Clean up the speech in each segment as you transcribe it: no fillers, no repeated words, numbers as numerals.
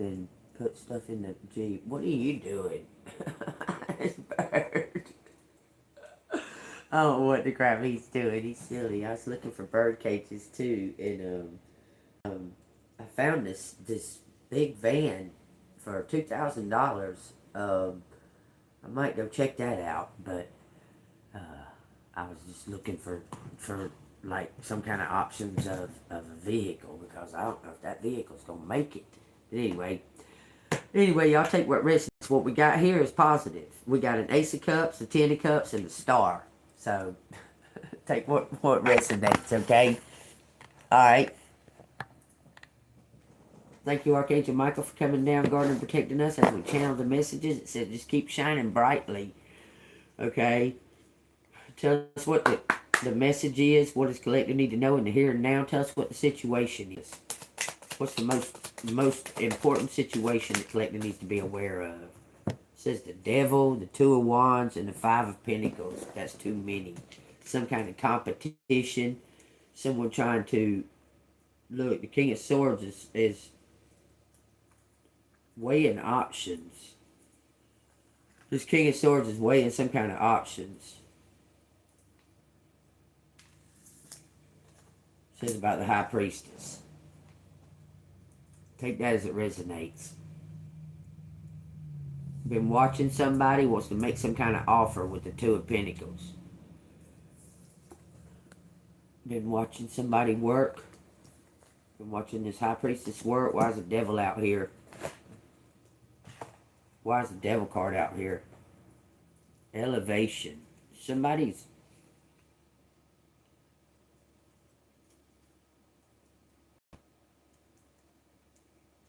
and put stuff in the Jeep. What are you doing? This bird. I don't know what the crap he's doing. He's silly. I was looking for bird cages too, and I found this big van for $2,000. I might go check that out, but I was just looking for like some kind of options of a vehicle because I don't know if that vehicle's gonna make it. But anyway, y'all take what resonates. What we got here is positive. We got an Ace of Cups, a Ten of Cups, and a Star. So take what resonates, okay? Alright. Thank you, Archangel Michael, for coming down, guarding and protecting us as we channel the messages. It said just keep shining brightly. Okay? Tell us what the message is, what does collective need to know in the here and now. Tell us what the situation is. What's the most important situation that collective needs to be aware of? It says the Devil, the Two of Wands, and the Five of Pentacles. That's too many. Some kind of competition. Someone trying to... Look, the King of Swords is weighing options. This King of Swords is weighing some kind of options. It says about the High Priestess. Take that as it resonates. Been watching somebody, wants to make some kind of offer with the Two of Pentacles. Been watching somebody work. Been watching this High Priestess work. Why is the Devil out here? Why is the Devil card out here? Elevation. Somebody's...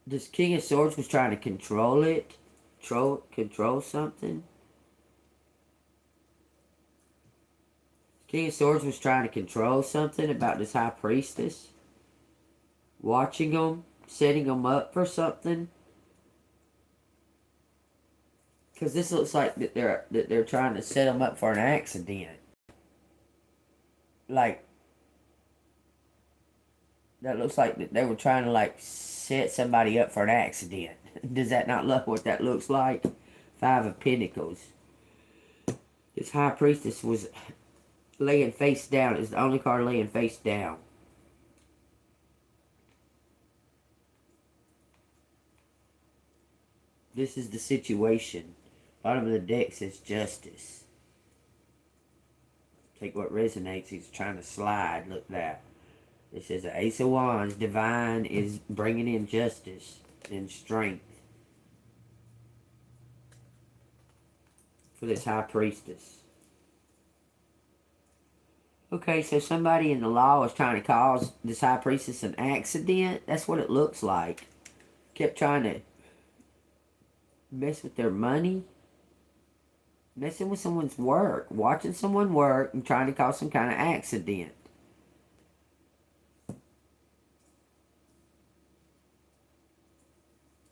This King of Swords was trying to control it. Control something. King of Swords was trying to control something about this High Priestess. Watching them. Setting them up for something. Because this looks like that they're trying to set them up for an accident. Like, that looks like that they were trying to like set somebody up for an accident. Does that not look what that looks like? Five of Pentacles. This High Priestess was laying face down. It's the only card laying face down. This is the situation. Bottom of the deck says Justice. Take what resonates. He's trying to slide. Look at that. It says the Ace of Wands. Divine is bringing in justice and strength for this High Priestess. Okay, so somebody in the law is trying to cause this High Priestess an accident. That's what it looks like. Kept trying to mess with their money. Messing with someone's work. Watching someone work and trying to cause some kind of accident.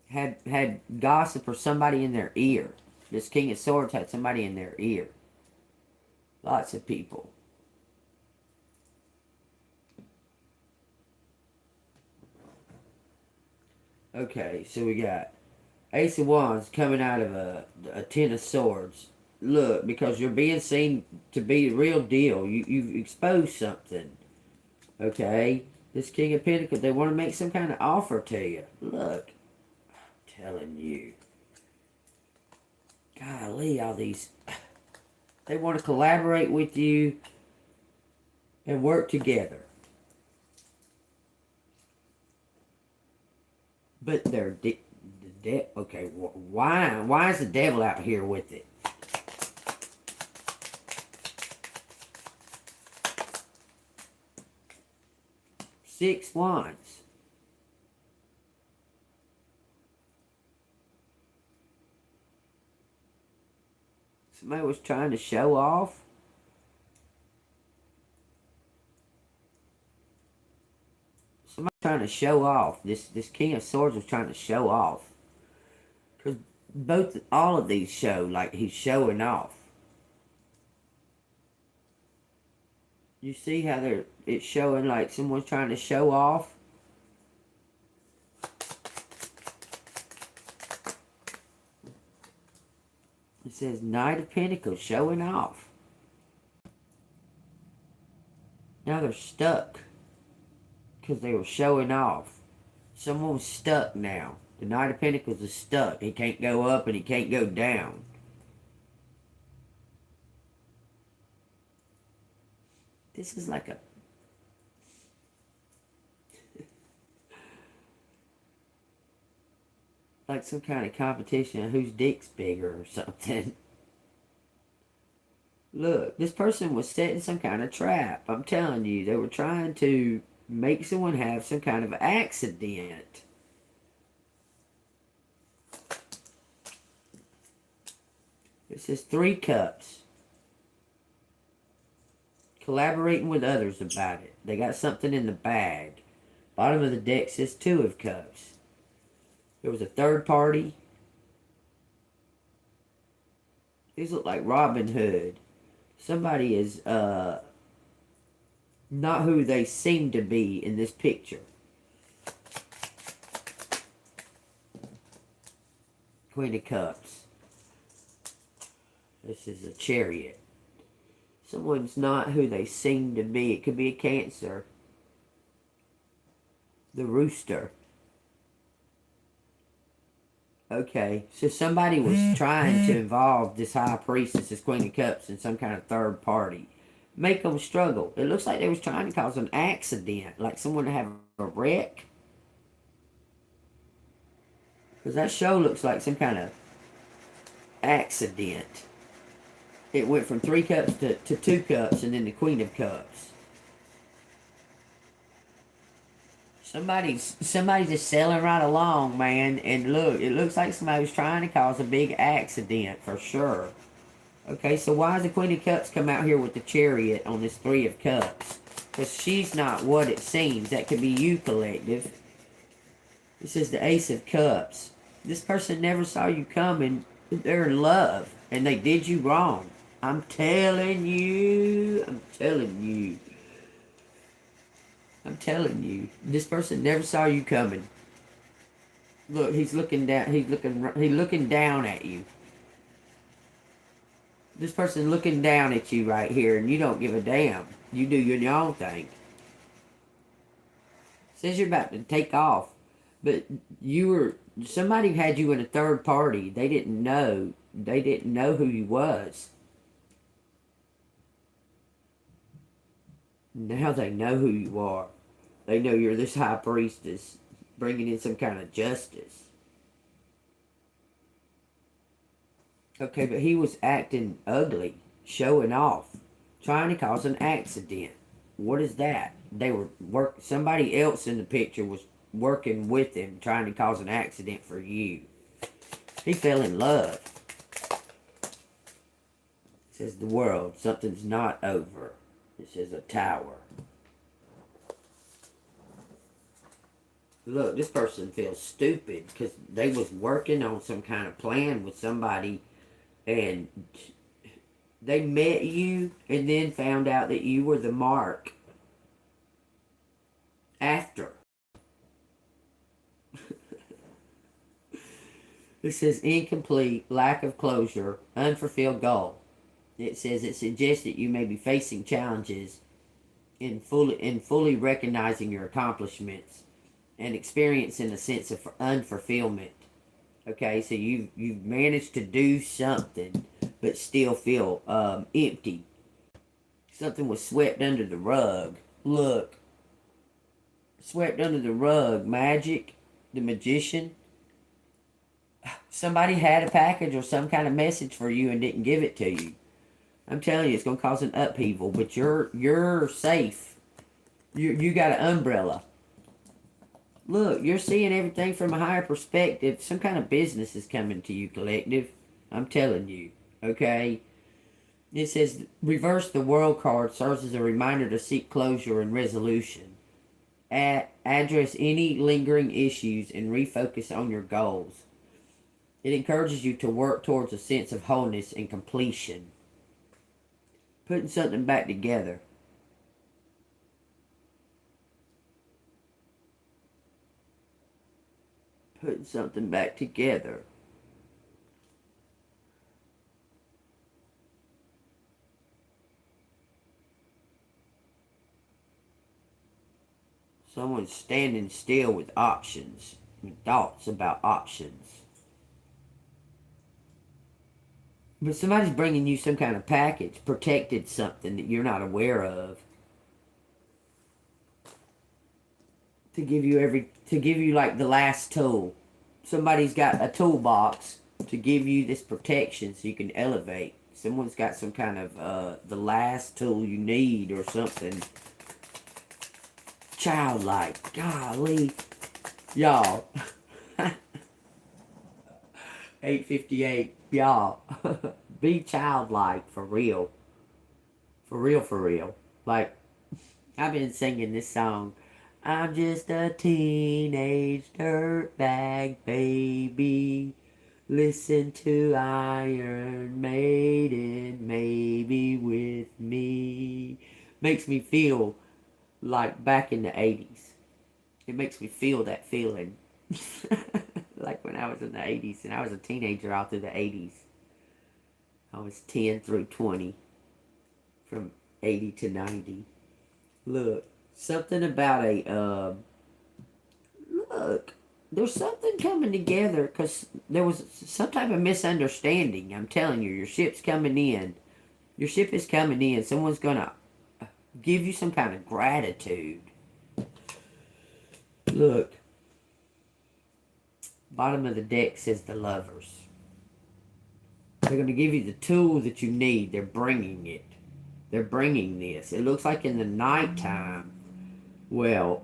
Had gossip or somebody in their ear. This King of Swords had somebody in their ear. Lots of people. Okay, so we got Ace of Wands coming out of a Ten of Swords. Look, because you're being seen to be the real deal. You've exposed something. Okay? This King of Pentacles, they want to make some kind of offer to you. Look. I'm telling you. Golly, all these... They want to collaborate with you and work together. But they're... Okay, why is the Devil out here with it? Six Wands. Somebody was trying to show off. Somebody trying to show off. This King of Swords was trying to show off. Because all of these show like he's showing off. You see how it's showing like someone's trying to show off? It says Knight of Pentacles showing off. Now they're stuck because they were showing off. Someone's stuck now. The Knight of Pentacles is stuck. He can't go up and he can't go down. This is like a... like some kind of competition of whose dick's bigger or something. Look, this person was setting some kind of trap. I'm telling you, they were trying to make someone have some kind of accident. It says 3 cups. Collaborating with others about it. They got something in the bag. Bottom of the deck says 2 of cups. There was a third party. These look like Robin Hood. Somebody is not who they seem to be in this picture. Queen of Cups. This is a Chariot. Someone's not who they seem to be. It could be a Cancer. The Rooster. Okay, so somebody was trying to involve this High Priestess, this Queen of Cups, in some kind of third party. Make them struggle. It looks like they was trying to cause an accident, like someone to have a wreck. Because that show looks like some kind of accident. It went from 3 cups to 2 cups, and then the Queen of Cups. Somebody's just sailing right along, man. And look, it looks like somebody was trying to cause a big accident for sure. Okay, so why does the Queen of Cups come out here with the Chariot on this 3 of Cups? Because she's not what it seems. That could be you, collective. This is the Ace of Cups. This person never saw you coming. They're in love. And they did you wrong. I'm telling you. I'm telling you. I'm telling you, this person never saw you coming. Look, he's looking down. He's looking down at you. This person's looking down at you right here, and you don't give a damn. You do your own thing. Says you're about to take off, but somebody had you in a third party. They didn't know. They didn't know who you was. Now they know who you are. They know you're this High Priestess, bringing in some kind of justice. Okay, but he was acting ugly, showing off, trying to cause an accident. What is that? Somebody else in the picture was working with him, trying to cause an accident for you. He fell in love. It says the world, something's not over. It says a tower. Look, this person feels stupid because they was working on some kind of plan with somebody and they met you and then found out that you were the mark after. It says incomplete, lack of closure, unfulfilled goal. It says it suggests that you may be facing challenges in fully recognizing your accomplishments and experiencing a sense of unfulfillment. Okay, so you've managed to do something, but still feel empty. Something was swept under the rug. Look, swept under the rug. Magic, the magician. Somebody had a package or some kind of message for you and didn't give it to you. I'm telling you, it's going to cause an upheaval, but you're safe. You got an umbrella. Look, you're seeing everything from a higher perspective. Some kind of business is coming to you, collective. I'm telling you, okay? It says, reverse the world card serves as a reminder to seek closure and resolution. Address any lingering issues and refocus on your goals. It encourages you to work towards a sense of wholeness and completion. Putting something back together. Putting something back together. Someone's standing still with options, with thoughts about options. But somebody's bringing you some kind of package, protected something that you're not aware of. To give you like the last tool. Somebody's got a toolbox to give you this protection so you can elevate. Someone's got some kind of the last tool you need or something. Childlike. Golly. Y'all. 8:58. Y'all. Be childlike for real. For real, for real. Like, I've been singing this song. I'm just a teenage dirtbag baby. Listen to Iron Maiden, maybe with me. Makes me feel like back in the 80s. It makes me feel that feeling. Like when I was in the 80s, and I was a teenager all through the 80s. I was 10 through 20. From 80 to 90. Look. Something about look, there's something coming together because there was some type of misunderstanding. I'm telling you, your ship's coming in. Your ship is coming in. Someone's going to give you some kind of gratitude. Look, bottom of the deck says the Lovers. They're going to give you the tool that you need. They're bringing it. They're bringing this. It looks like in the nighttime. Well,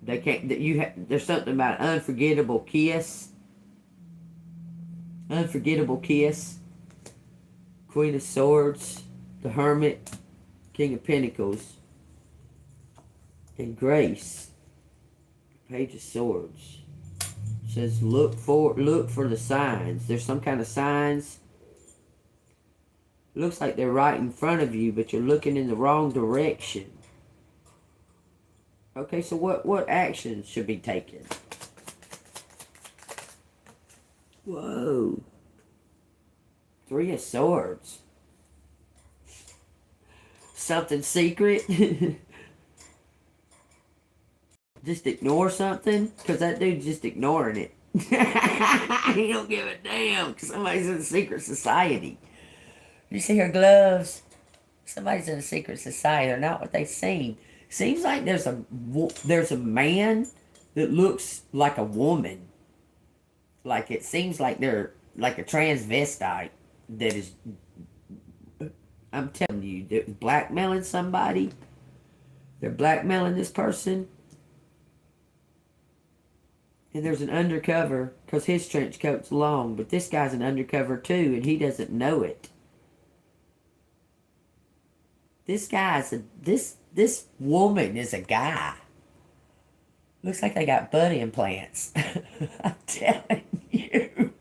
they can't. There's something about unforgettable kiss. Unforgettable kiss. Queen of Swords, the Hermit, King of Pentacles, and Grace. Page of Swords. It says look for the signs. There's some kind of signs. Looks like they're right in front of you, but you're looking in the wrong direction. Okay, so what actions should be taken? Whoa. 3 of Swords. Something secret? Just ignore something? Because that dude's just ignoring it. He don't give a damn because somebody's in a secret society. You see her gloves? Somebody's in a secret society. They're not what they seem. Seems like there's a man that looks like a woman. Like it seems like they're like a transvestite that is, I'm telling you, they're blackmailing somebody. They're blackmailing this person. And there's an undercover, because his trench coat's long, but this guy's an undercover too, and he doesn't know it. This guy's this woman is a guy. Looks like they got butt implants. I'm telling you.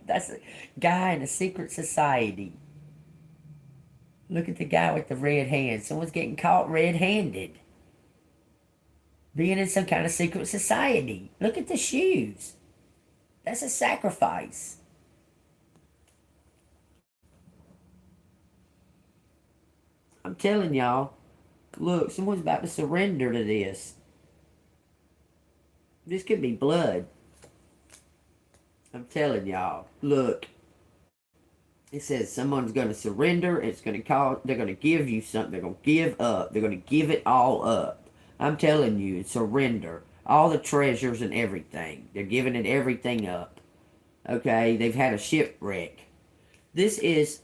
That's a guy in a secret society. Look at the guy with the red hand. Someone's getting caught red-handed. Being in some kind of secret society. Look at the shoes. That's a sacrifice. I'm telling y'all. Look, someone's about to surrender to this. This could be blood. I'm telling y'all. Look. It says someone's going to surrender. It's going to call. They're going to give you something. They're going to give up. They're going to give it all up. I'm telling you, surrender. All the treasures and everything. They're giving it everything up. Okay? They've had a shipwreck. This is...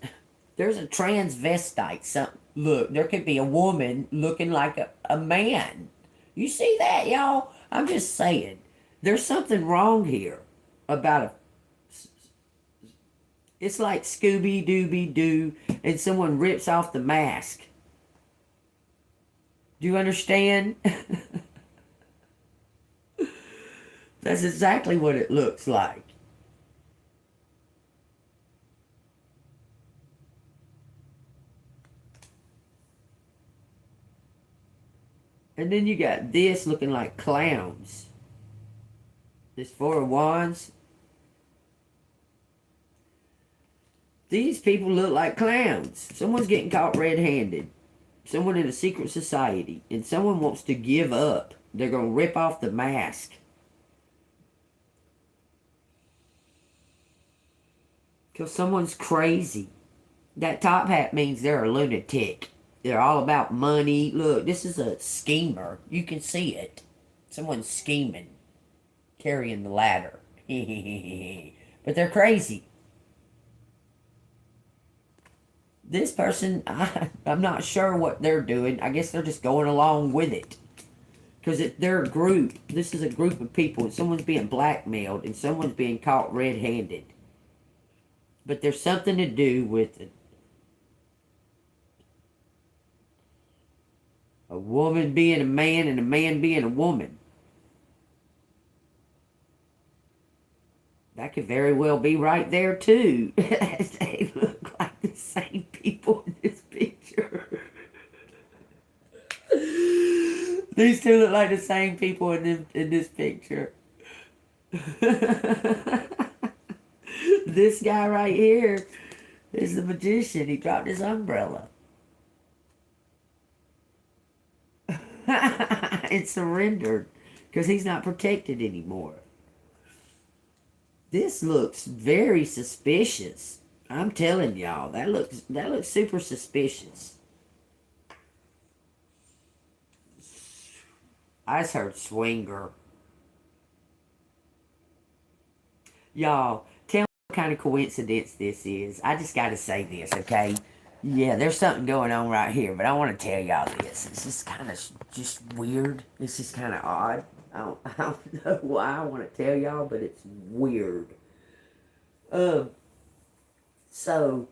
There's a transvestite. Look, there could be a woman looking like a man. You see that, y'all? I'm just saying. There's something wrong here about a... It's like Scooby-Dooby-Doo and someone rips off the mask. Do you understand? That's exactly what it looks like. And then you got this looking like clowns. This 4 of Wands. These people look like clowns. Someone's getting caught red-handed. Someone in a secret society, and someone wants to give up. They're going to rip off the mask. Because someone's crazy. That top hat means they're a lunatic. They're all about money. Look, this is a schemer. You can see it. Someone's scheming. Carrying the ladder. But they're crazy. This person, I'm not sure what they're doing. I guess they're just going along with it. Because they're a group. This is a group of people. And someone's being blackmailed. And someone's being caught red-handed. But there's something to do with a woman being a man and a man being a woman. That could very well be right there, too. They look like the same people in this picture. These two look like the same people in this picture. This guy right here is the magician. He dropped his umbrella. And surrendered because he's not protected anymore. This looks very suspicious. I'm telling y'all, that looks super suspicious. I just heard swinger. Y'all, tell me what kind of coincidence this is. I just gotta say this, okay? Yeah, there's something going on right here, but I want to tell y'all this. It's just kind of just weird. It's just kind of odd. I don't know why I want to tell y'all, but it's weird. So,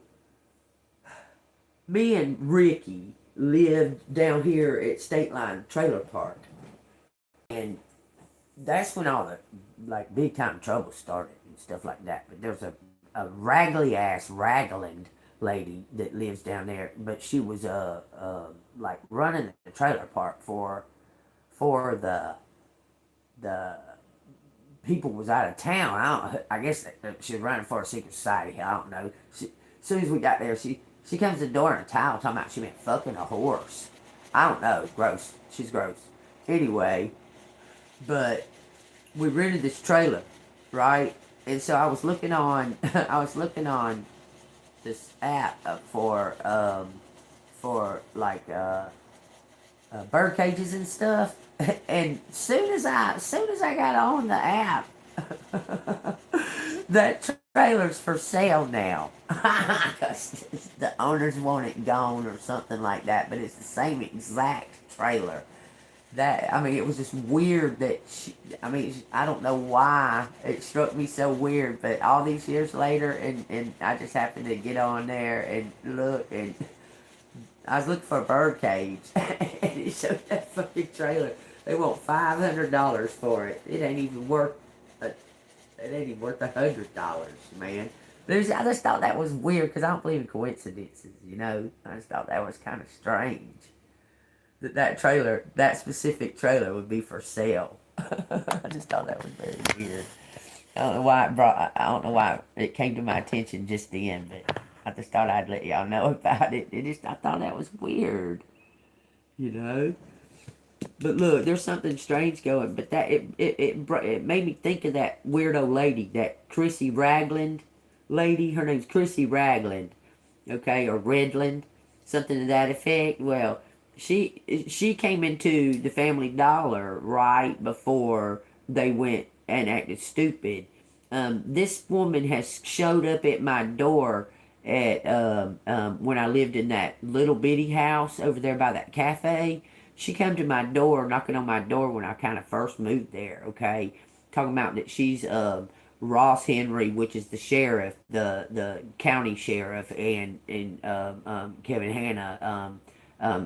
me and Ricky lived down here at State Line Trailer Park. And that's when all the, like, big time trouble started and stuff like that. But there's a raggly ass ragland lady that lives down there, but she was like running the trailer park for the people was out of town. I guess she was running for a secret society. I don't know. As soon as we got there, she comes to the door in a towel talking about she been fucking a horse. I don't know. It's gross. She's gross. Anyway, but we rented this trailer, right? And so I was looking on this app for like bird cages and stuff. And soon as I got on the app, that trailer's for sale now. Because the owners want it gone or something like that. But it's the same exact trailer. That, I mean, it was just weird that I don't know why it struck me so weird, but all these years later, and I just happened to get on there and look, and I was looking for a bird cage, and it showed that fucking trailer. They want $500 for it. It ain't even worth $100, man. But I just thought that was weird, because I don't believe in coincidences, you know? I just thought that was kind of strange. That specific trailer would be for sale. I just thought that was very weird. I don't know why it came to my attention just then, but I just thought I'd let y'all know about it. I thought that was weird, you know. But look, there's something strange going. But that it made me think of that weirdo lady, that Chrissy Ragland lady. Her name's Chrissy Ragland, okay, or Redland, something to that effect. Well, she came into the Family Dollar right before they went and acted stupid. This woman has showed up at my door at when I lived in that little bitty house over there by that cafe. She came to my door, knocking on my door when I kind of first moved there, okay? Talking about that she's Ross Henry, which is the sheriff, the county sheriff, and Kevin Hanna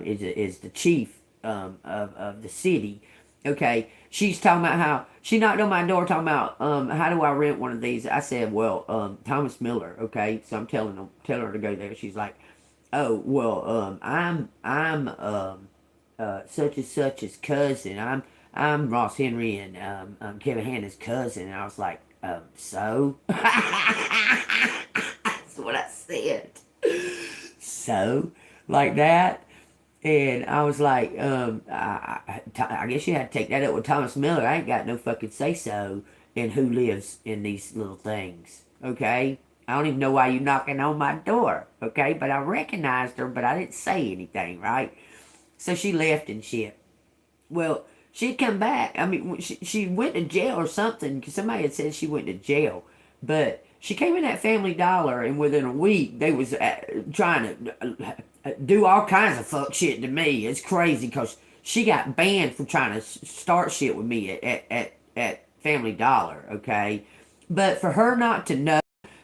is the chief of the city. Okay, she's talking about how she knocked on my door, talking about how do I rent one of these? I said, well, Thomas Miller. Okay, so I'm telling her to go there. She's like, oh well, I'm such and such's cousin. I'm Ross Henry and Kevin Hanna's cousin. And I was like, so? That's what I said. So, like that. And I was like, I guess you had to take that up with Thomas Miller. I ain't got no fucking say so in who lives in these little things. Okay? I don't even know why you knocking on my door. Okay? But I recognized her, but I didn't say anything, right? So she left and shit. Well, she'd come back. I mean, she went to jail or something because somebody had said she went to jail. But she came in that Family Dollar, and within a week, they was trying to do all kinds of fuck shit to me. It's crazy because she got banned for trying to start shit with me at Family Dollar, okay? But for her not to know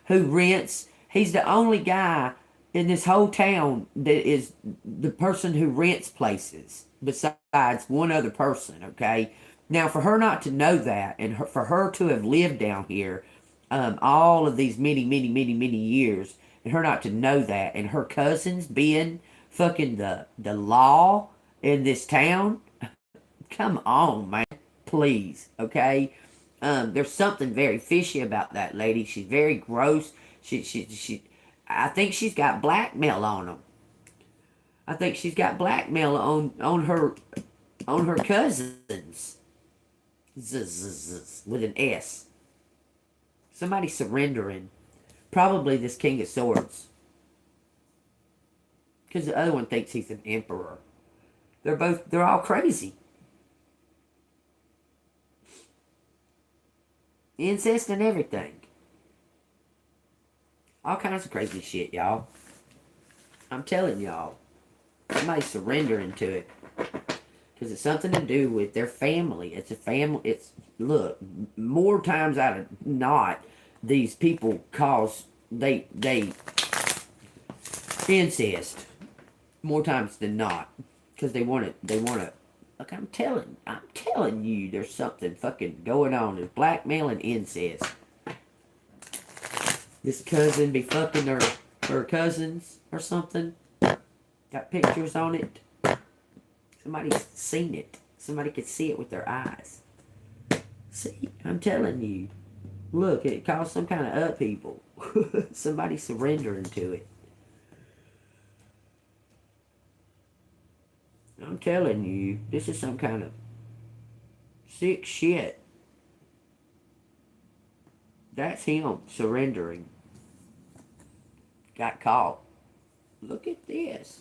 who rents, he's the only guy in this whole town that is the person who rents places besides one other person, okay? Now, for her not to know that and for her to have lived down here all of these many years and her not to know that and her cousins being fucking the law in this town, come on, man. Please, okay? There's something very fishy about that lady. She's very gross. She I think she's got blackmail on them. I think she's got blackmail on her cousins. With an S. Somebody surrendering. Probably this King of Swords. Because the other one thinks he's an emperor. They're all crazy. Incest and everything. All kinds of crazy shit, y'all. I'm telling y'all. Somebody's surrendering to it. Because it's something to do with their family. It's a family. Look, more times out of not, these people cause, they incest. More times than not. Because they want to, look, I'm telling you, there's something fucking going on. There's blackmail and incest. This cousin be fucking her cousins or something. Got pictures on it. Somebody's seen it. Somebody could see it with their eyes. See, I'm telling you. Look, it caused some kind of upheaval. Somebody surrendering to it. I'm telling you, this is some kind of sick shit. That's him surrendering. Got caught. Look at this.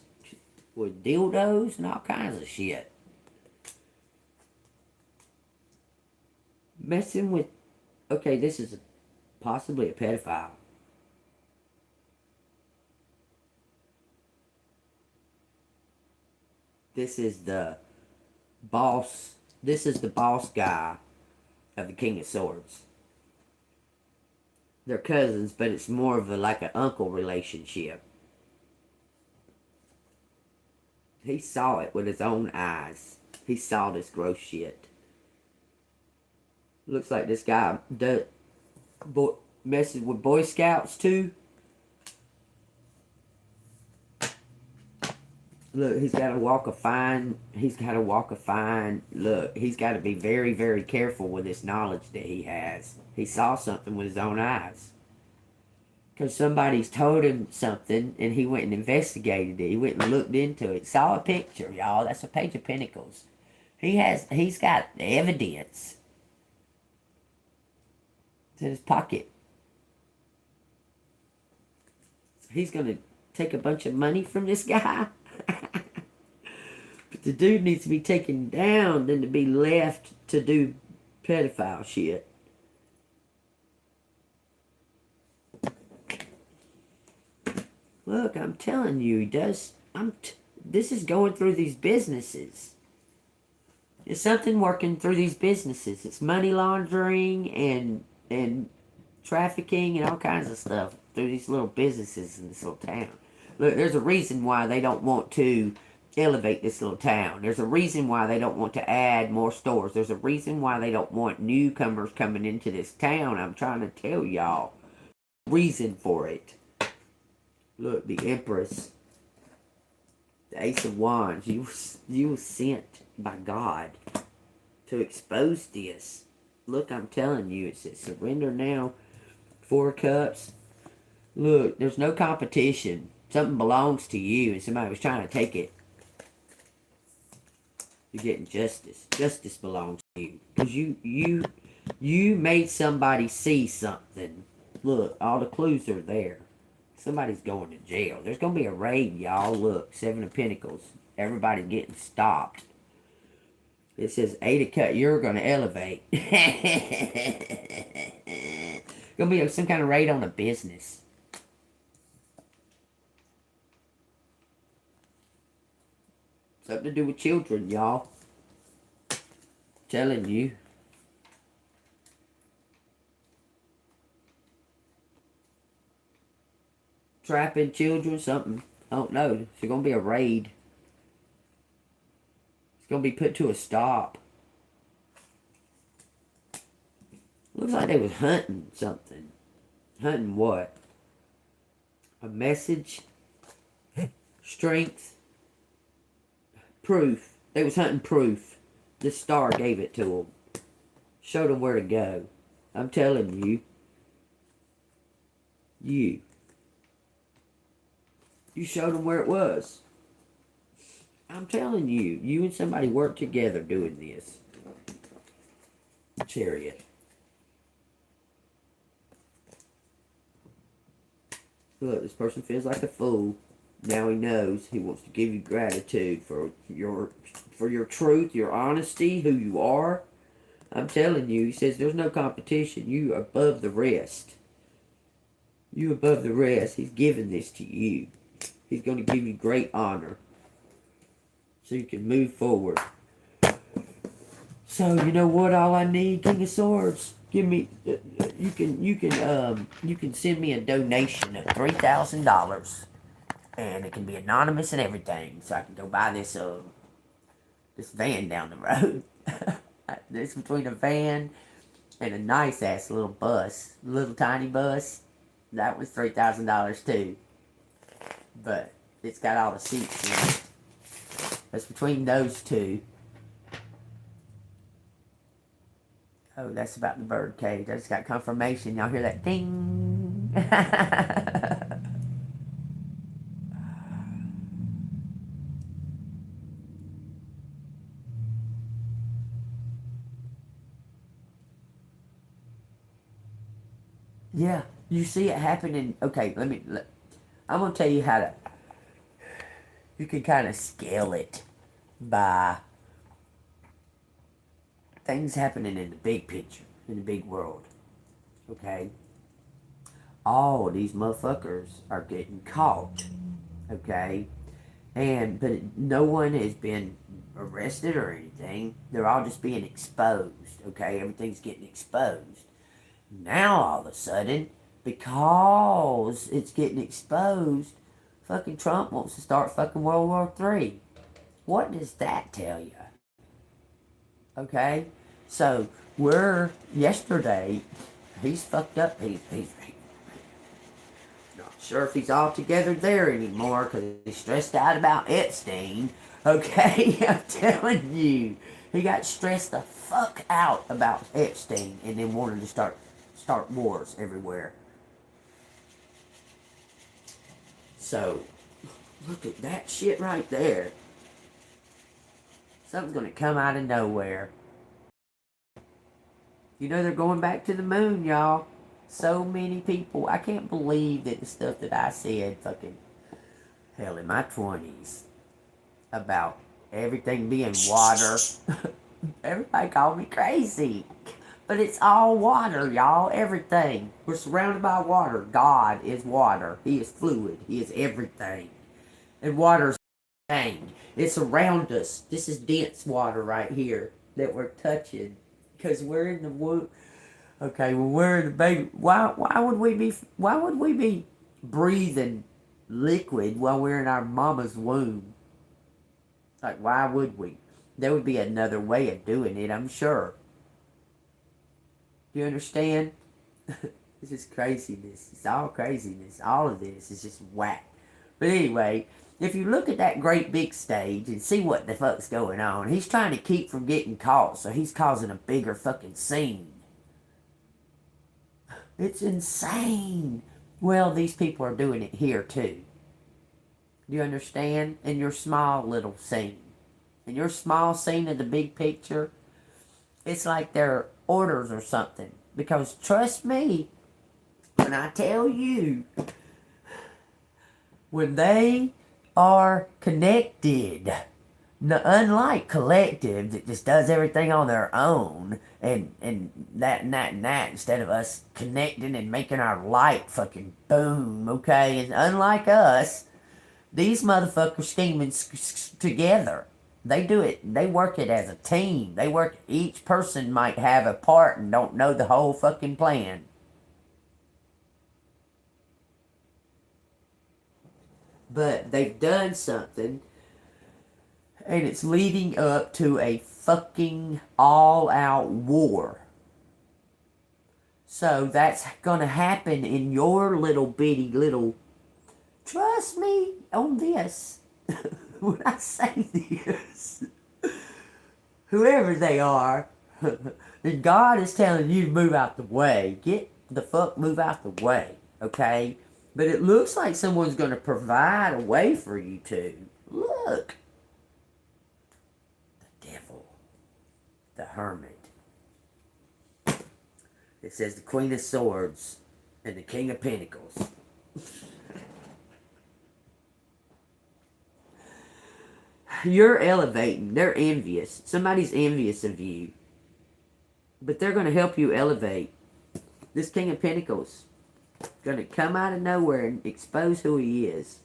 With dildos and all kinds of shit. Messing with... Okay, this is possibly a pedophile. This is the boss. This is the boss guy of the King of Swords. They're cousins, but it's more of like an uncle relationship. He saw it with his own eyes. He saw this gross shit. Looks like this guy messes with Boy Scouts too. Look, he's got to walk a fine. Look, he's got to be very, very careful with this knowledge that he has. He saw something with his own eyes. Because somebody's told him something, and he went and investigated it. He went and looked into it. Saw a picture, y'all. That's a Page of Pentacles. He's got evidence. It's in his pocket. He's going to take a bunch of money from this guy. But the dude needs to be taken down than to be left to do pedophile shit. Look, I'm telling you, he does. This is going through these businesses. It's something working through these businesses. It's money laundering and trafficking and all kinds of stuff through these little businesses in this little town. Look, there's a reason why they don't want to elevate this little town. There's a reason why they don't want to add more stores. There's a reason why they don't want newcomers coming into this town. I'm trying to tell y'all. Reason for it. Look, the Empress. The Ace of Wands. You were sent by God to expose this. Look, I'm telling you, it says surrender now. 4 of Cups. Look, there's no competition. Something belongs to you and somebody was trying to take it. You're getting justice. Justice belongs to you. Because you made somebody see something. Look, all the clues are there. Somebody's going to jail. There's going to be a raid, y'all. Look, Seven of Pentacles. Everybody's getting stopped. It says, Eight of Cups, you're going to elevate. Going to be some kind of raid on a business. Something to do with children, y'all. Telling you. Trapping children, something. I don't know. It's going to be a raid. It's going to be put to a stop. Looks like they was hunting something. Hunting what? A message? Strength? Proof. They was hunting proof. The star gave it to them. Showed them where to go. I'm telling you. You showed them where it was. I'm telling you. You and somebody worked together doing this. Chariot. Look, this person feels like a fool. Now he knows. He wants to give you gratitude for your truth, your honesty, who you are. I'm telling you, he says there's no competition. You are above the rest. You above the rest. He's giving this to you. He's going to give you great honor. So you can move forward. So you know what all I need? King of Swords. Give me you can send me a donation of $3,000. And it can be anonymous and everything. So I can go buy this van down the road. It's between a van and a nice ass little bus. Little tiny bus. That was $3,000 too. But it's got all the seats in it. It's between those two. Oh, that's about the bird cage. I just got confirmation. Y'all hear that ding? Yeah, you see it happening. Okay, I'm going to tell you how to, you can kind of scale it by things happening in the big picture, in the big world. Okay? All these motherfuckers are getting caught. Okay? But no one has been arrested or anything. They're all just being exposed. Okay? Everything's getting exposed. Now, all of a sudden, because it's getting exposed, fucking Trump wants to start fucking World War III. What does that tell you? Okay? So, yesterday, he's fucked up. He's not sure if he's all together there anymore because he's stressed out about Epstein. Okay? I'm telling you. He got stressed the fuck out about Epstein and then wanted to start wars everywhere. So, look at that shit right there. Something's gonna come out of nowhere. You know they're going back to the moon, y'all. So many people. I can't believe that the stuff that I said fucking hell in my 20s about everything being water. Everybody called me crazy. But it's all water, y'all. Everything. We're surrounded by water. God is water. He is fluid. He is everything. And water's thing. It's around us. This is dense water right here that we're touching. Because we're in the womb. Okay, well, we're in the baby. Why would we be breathing liquid while we're in our mama's womb? Like, why would we? There would be another way of doing it, I'm sure. Do you understand? This is craziness. It's all craziness. All of this is just whack. But anyway, if you look at that great big stage and see what the fuck's going on, he's trying to keep from getting caught, so he's causing a bigger fucking scene. It's insane. Well, these people are doing it here too. Do you understand? In your small little scene. in your small scene of the big picture, it's like they're orders or something. Because trust me, when I tell you, when they are connected, unlike collective that just does everything on their own and that instead of us connecting and making our light fucking boom, okay? And unlike us, these motherfuckers scheming together. They do it, they work it as a team. They work, each person might have a part and don't know the whole fucking plan. But they've done something, and it's leading up to a fucking all-out war. So that's gonna happen in your little bitty little, trust me on this, when I say this, whoever they are, God is telling you to move out the way. Get the fuck, move out the way, okay? But it looks like someone's going to provide a way for you to. Look. The devil. The hermit. It says the Queen of Swords and the King of Pentacles. You're elevating. They're envious. Somebody's envious of you. But they're going to help you elevate. This King of Pentacles going to come out of nowhere and expose who he is.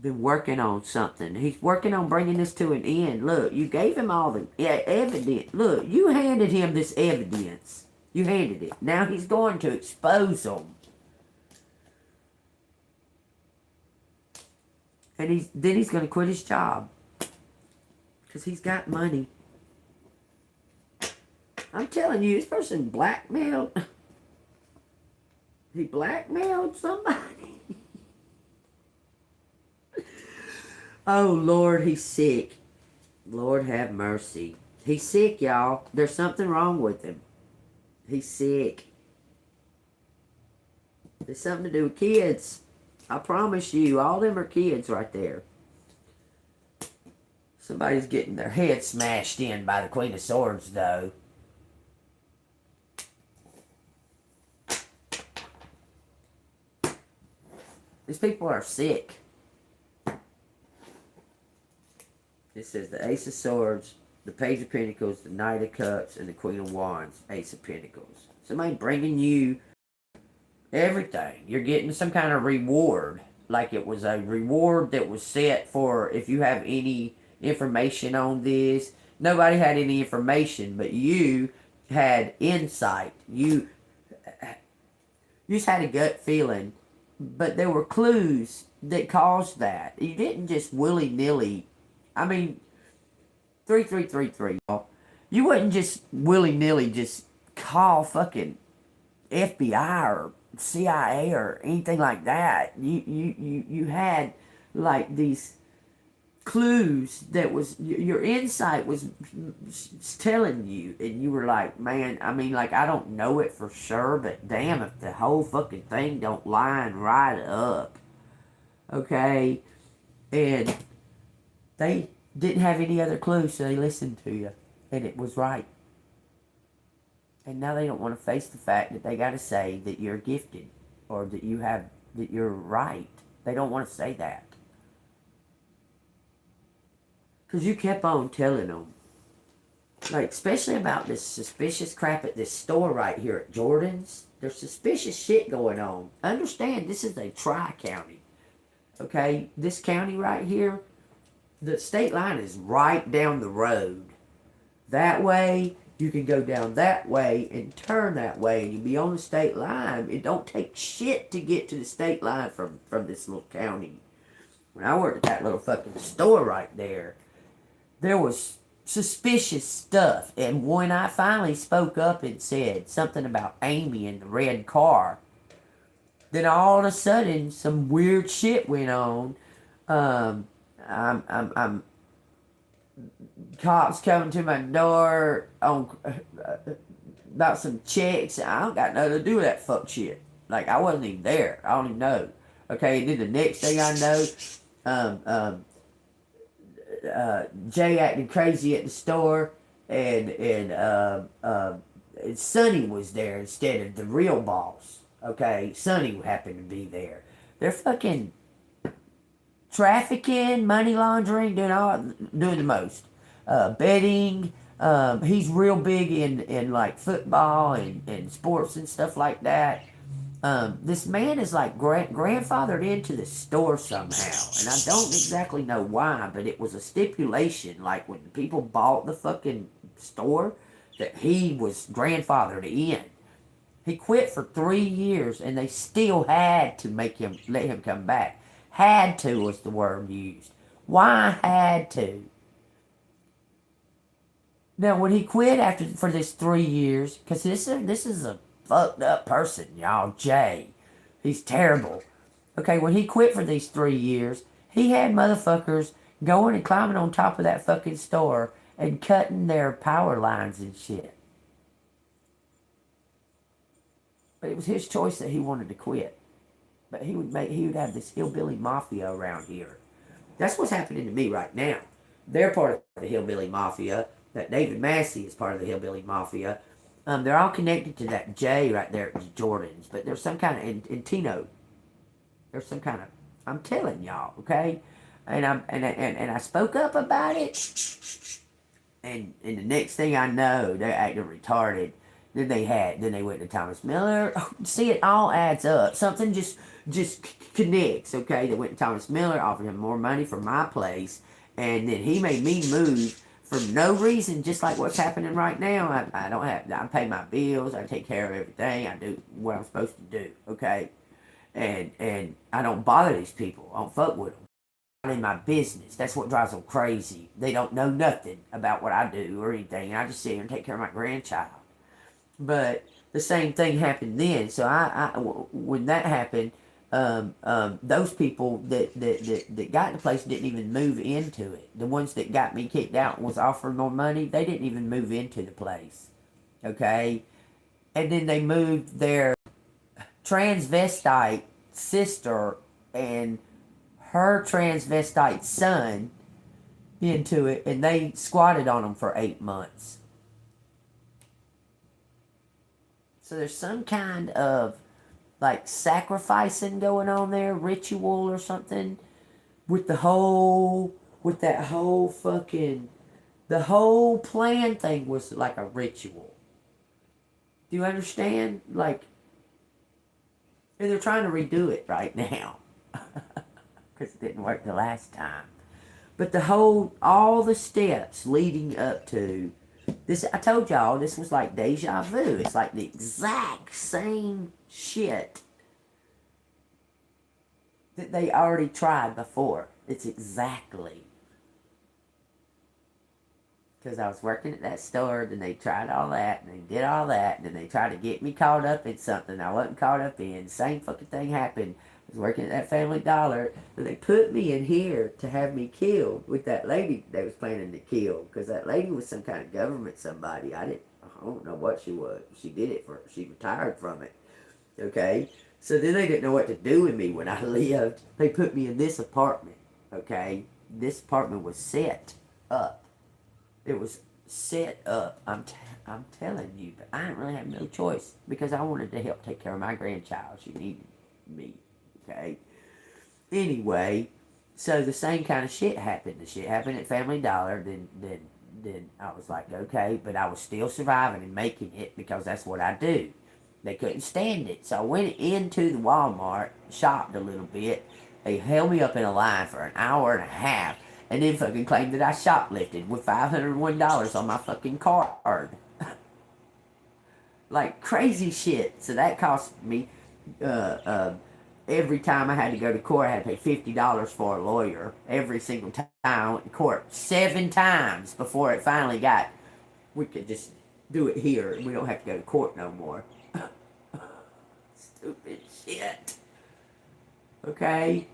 Been working on something. He's working on bringing this to an end. Look, you gave him all the evidence. Look, you handed him this evidence. You handed it. Now he's going to expose them. And then he's going to quit his job. Because he's got money. I'm telling you, this person blackmailed. He blackmailed somebody. Oh, Lord, he's sick. Lord have mercy. He's sick, y'all. There's something wrong with him. He's sick. There's something to do with kids. I promise you, all them are kids right there. Somebody's getting their head smashed in by the Queen of Swords, though. These people are sick. It says the Ace of Swords, the Page of Pentacles, the Knight of Cups, and the Queen of Wands, Ace of Pentacles. Somebody bringing you everything. You're getting some kind of reward. Like it was a reward that was set for if you have any information on this. Nobody had any information, but you had insight. You just had a gut feeling. But there were clues that caused that. You didn't just willy-nilly. I mean, 3333. You wouldn't just willy-nilly just call fucking FBI or CIA or anything like that. You had like these clues that was your insight was telling you, and you were like, man, I mean, like, I don't know it for sure, but damn if the whole fucking thing don't line right up, okay? And they didn't have any other clues, so they listened to you, and it was right. And now they don't want to face the fact that they got to say that you're gifted or that you're right. They don't want to say that. Because you kept on telling them. Like, especially about this suspicious crap at this store right here at Jordan's. There's suspicious shit going on. Understand, this is a tri-county. Okay? This county right here, the state line is right down the road. That way, you can go down that way and turn that way, and you'll be on the state line. It don't take shit to get to the state line from this little county. When I worked at that little fucking store right there, there was suspicious stuff. And when I finally spoke up and said something about Amy in the red car, then all of a sudden some weird shit went on. I'm cops coming to my door on about some checks. I don't got nothing to do with that fuck shit. Like, I wasn't even there. I don't even know. Okay, and then the next thing I know, Jay acting crazy at the store, and Sonny was there instead of the real boss. Okay, Sonny happened to be there. They're fucking trafficking, money laundering, doing the most. Betting. He's real big in like football and sports and stuff like that. This man is like grandfathered into the store somehow, and I don't exactly know why, but it was a stipulation, like when people bought the fucking store, that he was grandfathered in. He quit for 3 years, and they still had to let him come back. Had to was the word used. Why had to? Now, when he quit for this 3 years, because this is a fucked up person, y'all, Jay. He's terrible. Okay, when he quit for these 3 years, he had motherfuckers going and climbing on top of that fucking store and cutting their power lines and shit. But it was his choice that he wanted to quit. But he would have this hillbilly mafia around here. That's what's happening to me right now. They're part of the hillbilly mafia. That David Massey is part of the hillbilly mafia. They're all connected to that Jay right there at Jordan's. But there's some kind of, and Tino, there's some kind of, I'm telling y'all, okay? And I spoke up about it. And the next thing I know, they're acting retarded. Then they went to Thomas Miller. See, it all adds up. Something just connects, okay? They went to Thomas Miller, offered him more money for my place, and then he made me move for no reason, just like what's happening right now. I pay my bills, I take care of everything, I do what I'm supposed to do, okay? And I don't bother these people. I don't fuck with them. In my business. That's what drives them crazy. They don't know nothing about what I do or anything. I just sit here and take care of my grandchild. But the same thing happened then. So when that happened, those people that got the place didn't even move into it. The ones that got me kicked out and was offering more money, they didn't even move into the place. Okay? And then they moved their transvestite sister and her transvestite son into it, and they squatted on them for 8 months. So there's some kind of like sacrificing going on there, ritual or something, with the whole plan thing was like a ritual. Do you understand? Like, and they're trying to redo it right now. Because it didn't work the last time. But all the steps leading up to this, I told y'all, this was like deja vu. It's like the exact same shit that they already tried before. It's exactly. Because I was working at that store, then they tried all that, and they did all that, and then they tried to get me caught up in something I wasn't caught up in. Same fucking thing happened. I was working at that Family Dollar, and they put me in here to have me killed with that lady they was planning to kill. Because that lady was some kind of government somebody. I don't know what she was. She retired from it. Okay? So then they didn't know what to do with me when I left. They put me in this apartment. Okay? This apartment was set up. It was set up. I'm telling you, but I didn't really have no choice because I wanted to help take care of my grandchild. She needed me. Okay. Anyway, so the same kind of shit happened. The shit happened at Family Dollar. Then I was like, okay, but I was still surviving and making it because that's what I do. They couldn't stand it, so I went into the Walmart, shopped a little bit. They held me up in a line for an hour and a half. And then fucking claimed that I shoplifted with $501 on my fucking card. Like crazy shit. So that cost me, every time I had to go to court, I had to pay $50 for a lawyer. Every single time I went to court. 7 times before it finally got, we could just do it here and we don't have to go to court no more. Stupid shit. Okay?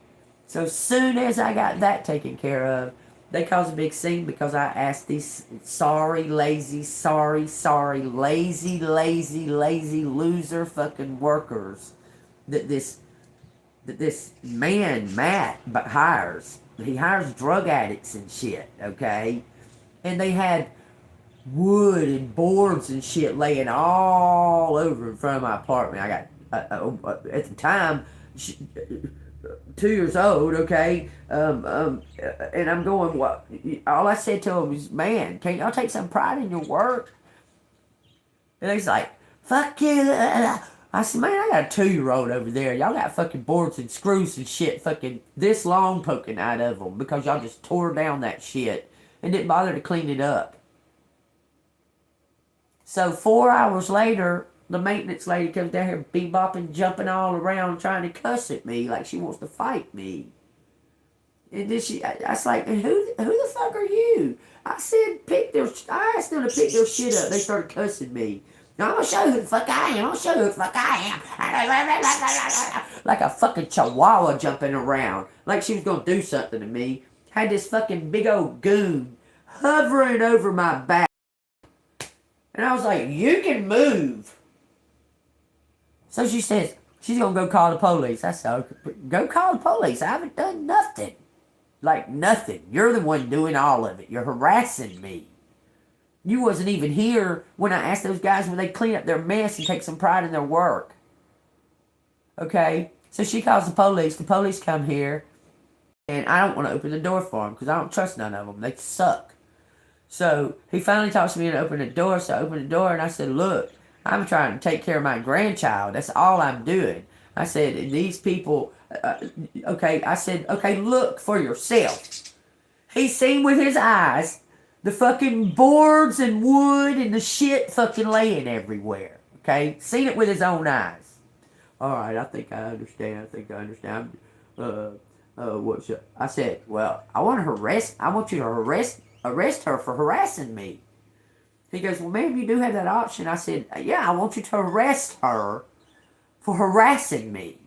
So soon as I got that taken care of, they caused a big scene because I asked these lazy loser fucking workers that this man, Matt, hires. he hires drug addicts and shit, okay? And they had wood and boards and shit laying all over in front of my apartment. I got, at the time, 2 years old, okay? And I'm going, what? All I said to him was, man, can't y'all take some pride in your work? And he's like, fuck you. I said, man, I got a 2-year-old over there. Y'all got fucking boards and screws and shit fucking this long poking out of them because y'all just tore down that shit and didn't bother to clean it up. So 4 hours later, the maintenance lady comes down here bebopping, jumping all around, trying to cuss at me like she wants to fight me. And then I was like, who the fuck are you? I said, I asked them to pick their shit up. They started cussing me. Now, I'm going to show you who the fuck I am. I'm going to show you who the fuck I am. Like a fucking chihuahua jumping around. Like she was going to do something to me. Had this fucking big old goon hovering over my back. And I was like, you can move. So she says, she's going to go call the police. I said, go call the police. I haven't done nothing. Like nothing. You're the one doing all of it. You're harassing me. You wasn't even here when I asked those guys when they clean up their mess and take some pride in their work. Okay? So she calls the police. The police come here. And I don't want to open the door for them because I don't trust none of them. They suck. So he finally talks to me and opened the door. So I opened the door and I said, look, I'm trying to take care of my grandchild. That's all I'm doing. I said, these people, okay, I said, okay, look for yourself. He's seen with his eyes the fucking boards and wood and the shit fucking laying everywhere. Okay? Seen it with his own eyes. All right, I think I understand. What should I said, well, I want you to arrest her for harassing me. He goes, well, ma'am, you do have that option. I said, yeah, I want you to arrest her for harassing me.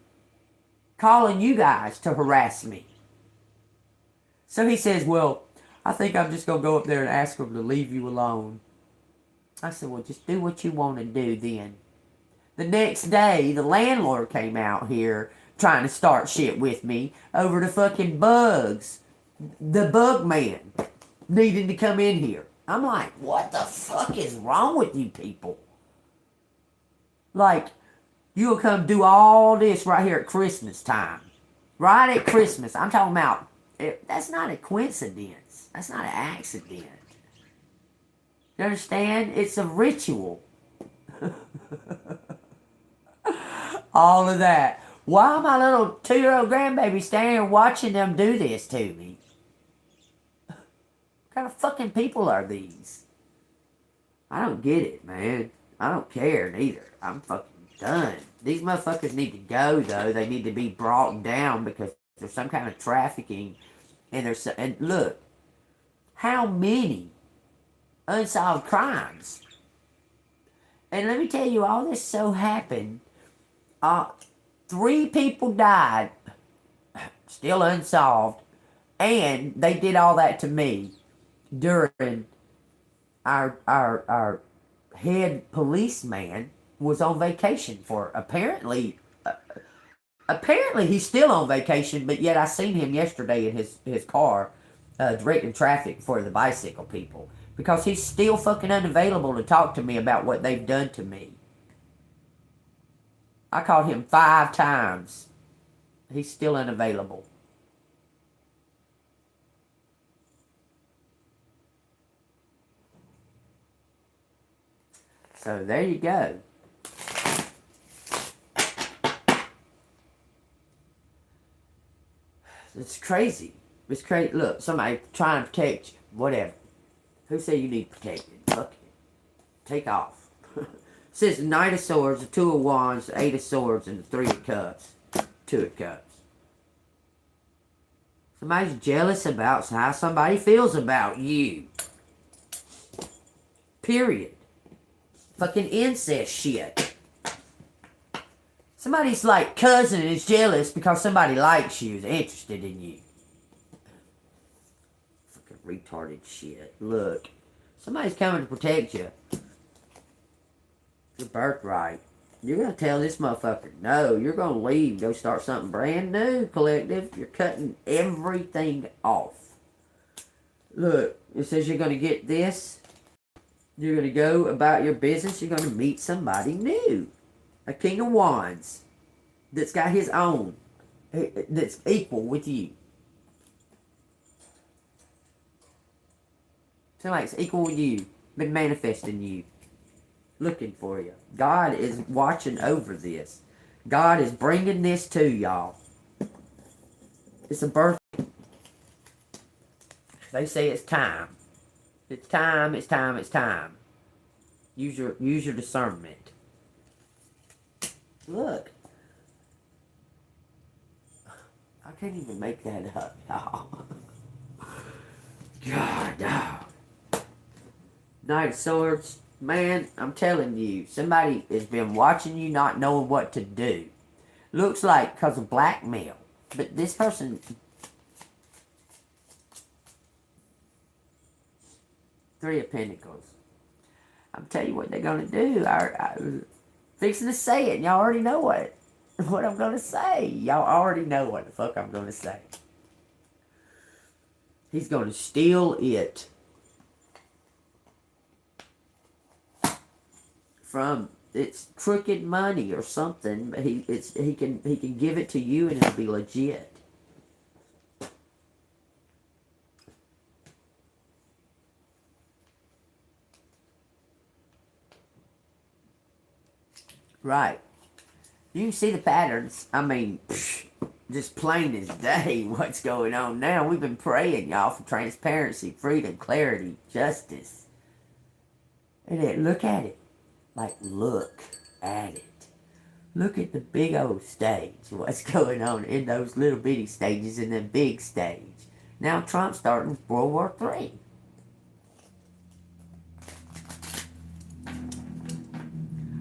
Calling you guys to harass me. So he says, well, I think I'm just going to go up there and ask them to leave you alone. I said, well, just do what you want to do then. The next day, the landlord came out here trying to start shit with me over the fucking bugs. The bug man needing to come in here. I'm like, what the fuck is wrong with you people? Like, you'll come do all this right here at Christmas time. Right at Christmas. I'm talking about, that's not a coincidence. That's not an accident. You understand? It's a ritual. All of that. Why my little 2-year-old grandbaby standing here watching them do this to me? What kind of fucking people are these? I don't get it, man. I don't care neither. I'm fucking done. These motherfuckers need to go, though. They need to be brought down because there's some kind of trafficking. And look, how many unsolved crimes? And let me tell you, all this so happened. 3 people died, still unsolved, and they did all that to me during our head policeman was on vacation for apparently he's still on vacation, but yet I seen him yesterday in his car directing traffic for the bicycle people because he's still fucking unavailable to talk to me about what they've done to me. I called him 5 times. He's still unavailable. So there you go. It's crazy. It's crazy. Look, somebody trying to protect you. Whatever. Who said you need protected? Fuck it. Take off. It says the Knight of Swords, the 2 of Wands, the 8 of Swords, and the 3 of Cups. 2 of Cups. Somebody's jealous about how somebody feels about you. Period. Fucking incest shit. Somebody's like cousin is jealous because somebody likes you, is interested in you. Fucking retarded shit. Look. Somebody's coming to protect you. Your birthright. You're going to tell this motherfucker, no, you're going to leave, go start something brand new, collective. You're cutting everything off. Look, it says you're going to get this. You're going to go about your business. You're going to meet somebody new. A King of Wands that's got his own, that's equal with you. Somebody's equal with you, been manifesting you, looking for you. God is watching over this. God is bringing this to y'all. It's a birth. They say it's time. It's time, it's time, it's time. Use your discernment. Look. I can't even make that up, y'all. God, dog. Knight of Swords. Man, I'm telling you, somebody has been watching you not knowing what to do. Looks like because of blackmail. But this person... Three of Pentacles. I'm telling you what they're going to do. I'm fixing to say it, and y'all already know what I'm going to say. Y'all already know what the fuck I'm going to say. He's going to steal it. From it's crooked money or something, but he can give it to you and it'll be legit. Right. You can see the patterns. I mean, just plain as day what's going on now. We've been praying, y'all, for transparency, freedom, clarity, justice. And then look at it. Like, look at it. Look at the big old stage. What's going on in those little bitty stages and the big stage. Now Trump's starting World War III.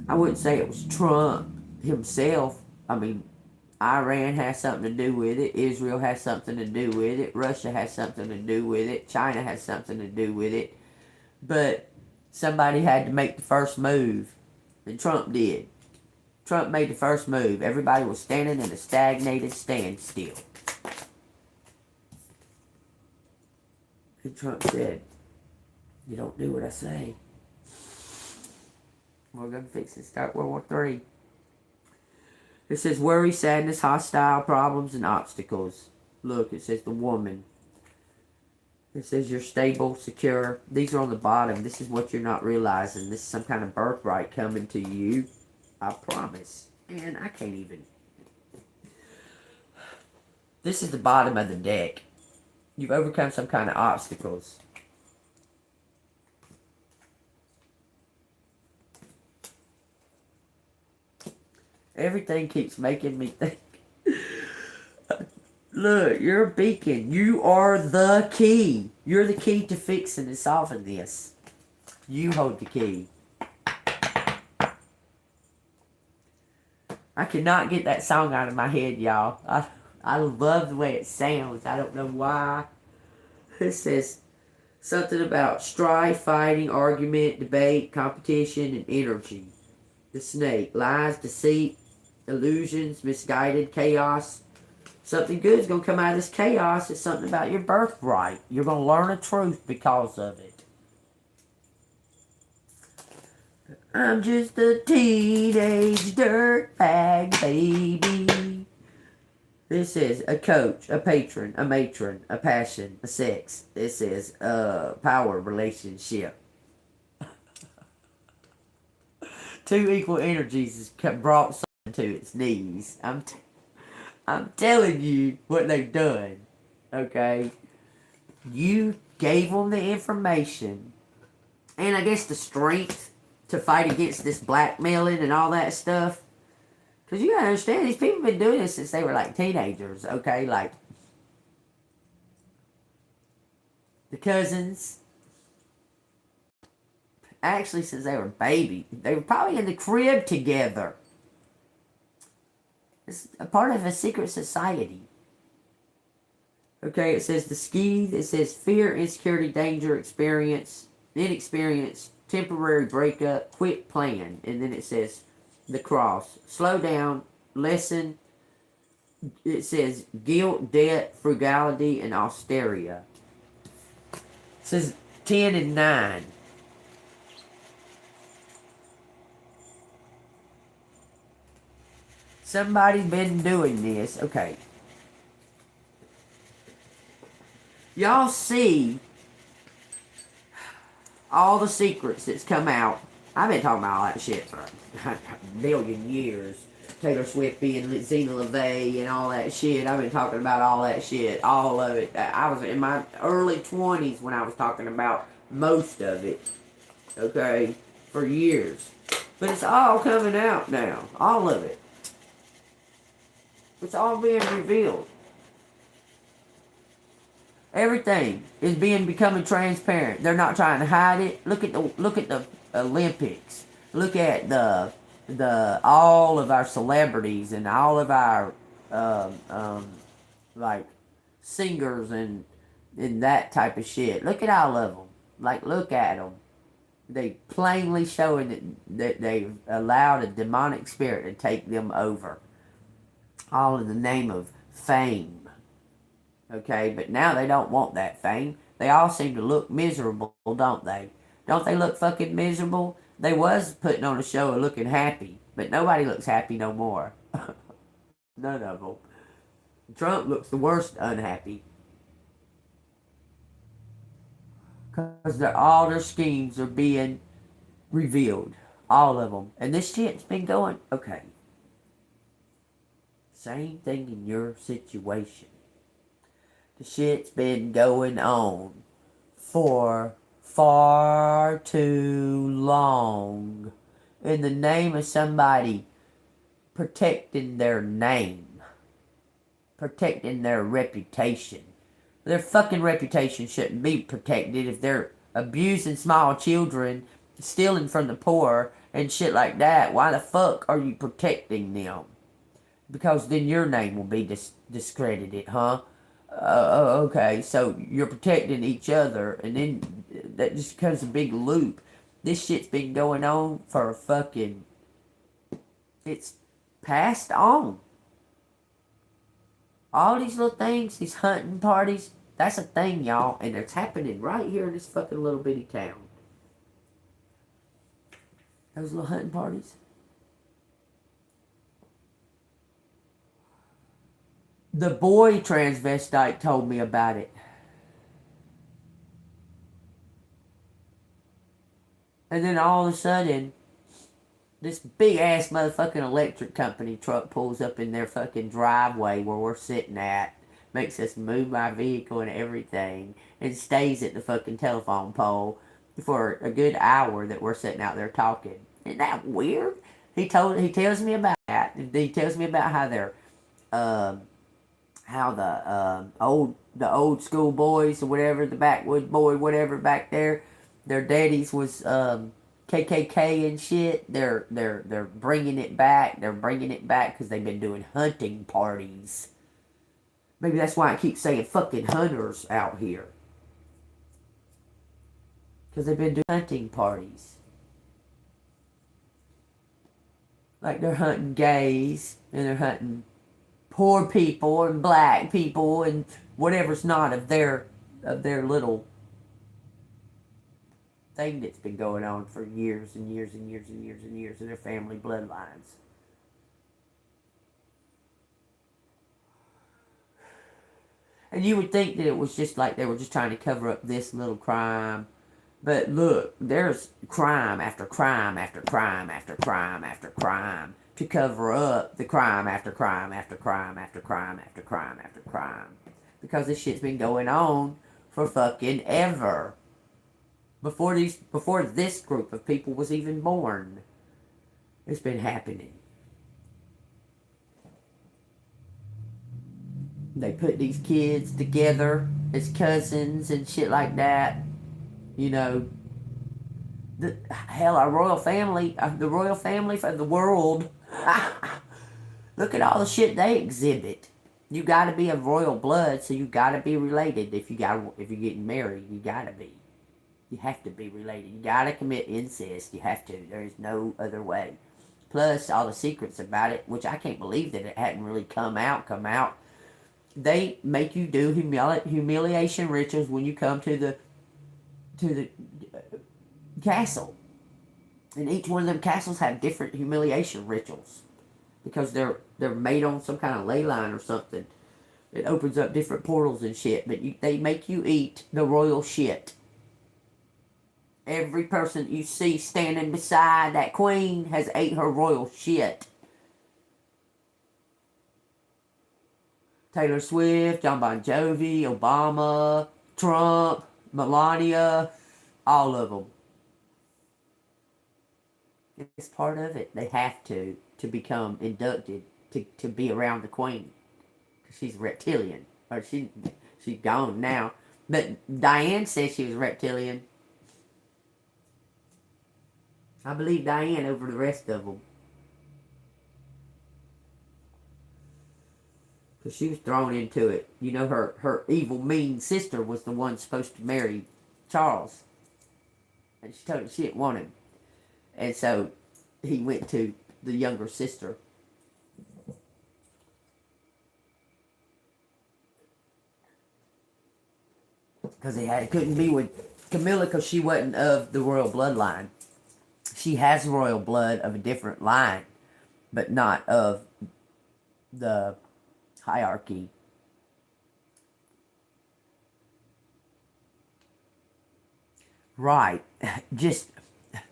I wouldn't say it was Trump himself. I mean, Iran has something to do with it. Israel has something to do with it. Russia has something to do with it. China has something to do with it. But somebody had to make the first move, and Trump did. Trump made the first move. Everybody was standing in a stagnated standstill. And Trump said, you don't do what I say. We're going to fix it. Start World War III. It says worry, sadness, hostile, problems, and obstacles. Look, it says the woman. It says you're stable, secure. These are on the bottom. This is what you're not realizing. This is some kind of birthright coming to you. I promise. Man, I can't even. This is the bottom of the deck. You've overcome some kind of obstacles. Everything keeps making me think. Look, you're a beacon. You are the key. You're the key to fixing and solving this. You hold the key. I cannot get that song out of my head, y'all. I love the way it sounds. I don't know why. It says something about strife, fighting, argument, debate, competition, and energy. The snake. Lies, deceit, illusions, misguided, chaos. Something good is going to come out of this chaos. It's something about your birthright. You're going to learn a truth because of it. I'm just a teenage dirtbag baby. This is a coach, a patron, a matron, a passion, a sex. This is a power relationship. Two equal energies has brought something to its knees. I'm telling you what they've done, okay? You gave them the information, and I guess the strength to fight against this blackmailing and all that stuff. Because you gotta understand, these people have been doing this since they were like teenagers, okay? Like, the cousins, actually since they were baby. They were probably in the crib together. It's a part of a secret society. Okay, it says the ski. It says fear, insecurity, danger, experience, inexperience, temporary breakup, quit plan. And then it says the cross. Slow down, listen. It says guilt, debt, frugality, and austerity. It says 10 and 9. Somebody's been doing this. Okay. Y'all see all the secrets that's come out. I've been talking about all that shit for a billion years. Taylor Swift being Zena LaVey and all that shit. I've been talking about all that shit. All of it. I was in my early 20s when I was talking about most of it. Okay? For years. But it's all coming out now. All of it. It's all being revealed. Everything is becoming transparent. They're not trying to hide it. Look at the Olympics. Look at the all of our celebrities and all of our like singers and that type of shit. Look at all of them. Like, look at them. They plainly showing that they've allowed a demonic spirit to take them over. All in the name of fame. Okay, but now they don't want that fame. They all seem to look miserable, don't they? Don't they look fucking miserable? They was putting on a show of looking happy, but nobody looks happy no more. None of them. Trump looks the worst unhappy. Because all their schemes are being revealed. All of them. And this shit's been going, okay. Same thing in your situation. The shit's been going on for far too long in the name of somebody protecting their name, protecting their reputation. Their fucking reputation shouldn't be protected if they're abusing small children, stealing from the poor, and shit like that. Why the fuck are you protecting them? Because then your name will be discredited, huh? Okay, so you're protecting each other, and then that just becomes a big loop. This shit's been going on for fucking... It's passed on. All these little things, these hunting parties, that's a thing, y'all, and it's happening right here in this fucking little bitty town. Those little hunting parties. The boy transvestite told me about it. And then all of a sudden, this big ass motherfucking electric company truck pulls up in their fucking driveway where we're sitting at, makes us move my vehicle and everything, and stays at the fucking telephone pole for a good hour that we're sitting out there talking. Isn't that weird? He tells me about that. He tells me about how they're how the old school boys or whatever, the backwood boy, whatever back there, their daddies was KKK and shit. They're bringing it back. They're bringing it back because they've been doing hunting parties. Maybe that's why I keep saying fucking hunters out here. Because they've been doing hunting parties. Like they're hunting gays and they're hunting poor people and black people and whatever's not of their little thing that's been going on for years and years and years and years and years in their family bloodlines. And you would think that it was just like they were just trying to cover up this little crime. But look, there's crime after crime after crime after crime after crime to cover up the crime after crime after crime after crime after crime after crime. Because this shit's been going on for fucking ever. Before this group of people was even born. It's been happening. They put these kids together as cousins and shit like that. You know, hell, our royal family, the royal family for the world. Look at all the shit they exhibit. You gotta be of royal blood, so you gotta be related. If you're getting married, you gotta be. You have to be related. You gotta commit incest. You have to. There is no other way. plus all the secrets about it, which I can't believe that it hadn't really come out. They make you do humiliation rituals when you come to the castle. And each one of them castles have different humiliation rituals. Because they're made on some kind of ley line or something. It opens up different portals and shit. But they make you eat the royal shit. Every person you see standing beside that queen has ate her royal shit. Taylor Swift, John Bon Jovi, Obama, Trump, Melania, all of them. It's part of it. They have to become inducted to be around the queen. She's reptilian. Or she's gone now. But Diane says she was reptilian. I believe Diane over the rest of them. Because she was thrown into it. You know, her evil, mean sister was the one supposed to marry Charles. And she told him she didn't want him. And so he went to the younger sister. Because he couldn't be with Camilla because she wasn't of the royal bloodline. She has royal blood of a different line, but not of the hierarchy. Right. Just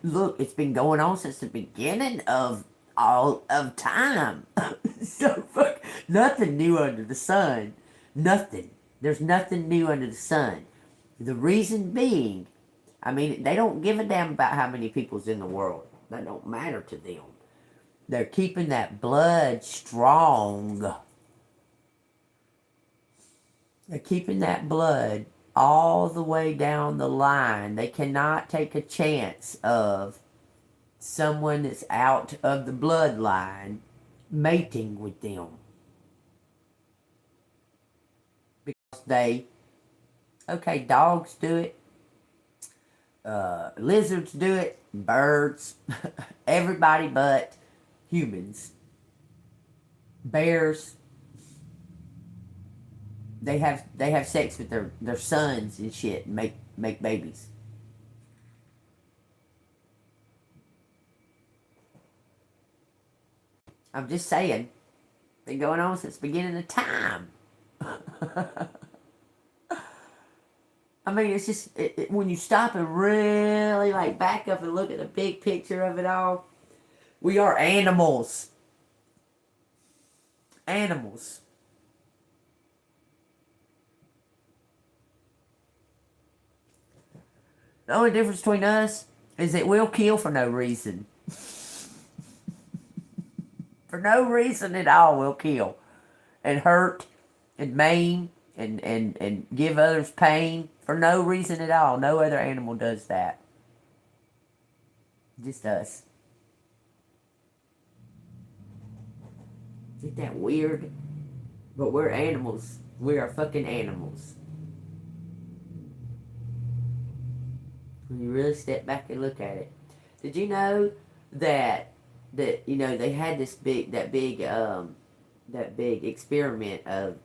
look, it's been going on since the beginning of all of time. So fuck, nothing new under the sun. Nothing. There's nothing new under the sun. The reason being, I mean, they don't give a damn about how many people's in the world. That don't matter to them. They're keeping that blood strong. They're keeping that blood all the way down the line. They cannot take a chance of someone that's out of the bloodline mating with them. Because okay, dogs do it. Lizards do it. Birds. Everybody but humans. Bears. They have sex with their sons and shit and make babies. I'm just saying. Been going on since the beginning of time. I mean, it's just, when you stop and really, like, back up and look at the big picture of it all, we are animals. Animals. The only difference between us is that we'll kill for no reason. For no reason at all, we'll kill. And hurt, and maim, and give others pain. For no reason at all. No other animal does that. Just us. Isn't that weird? But we're animals. We are fucking animals. When you really step back and look at it. Did you know that you know they had this big experiment of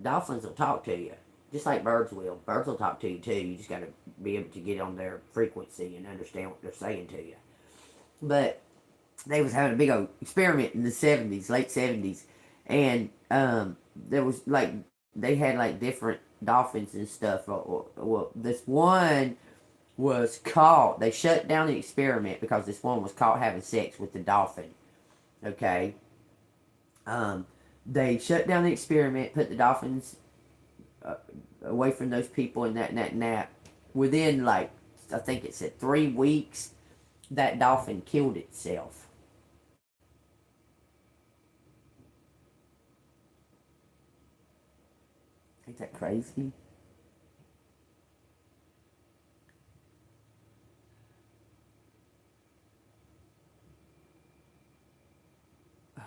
dolphins will talk to you. Just like birds will. Birds will talk to you too. You just got to be able to get on their frequency and understand what they're saying to you. But they was having a big old experiment in the 70s, late 70s. And there was like, they had like different dolphins and stuff. Well, this one was caught. They shut down the experiment because this one was caught having sex with the dolphin. Okay. They shut down the experiment, put the dolphins away from those people and that. Within, like, I think it said 3 weeks, that dolphin killed itself. Ain't that crazy?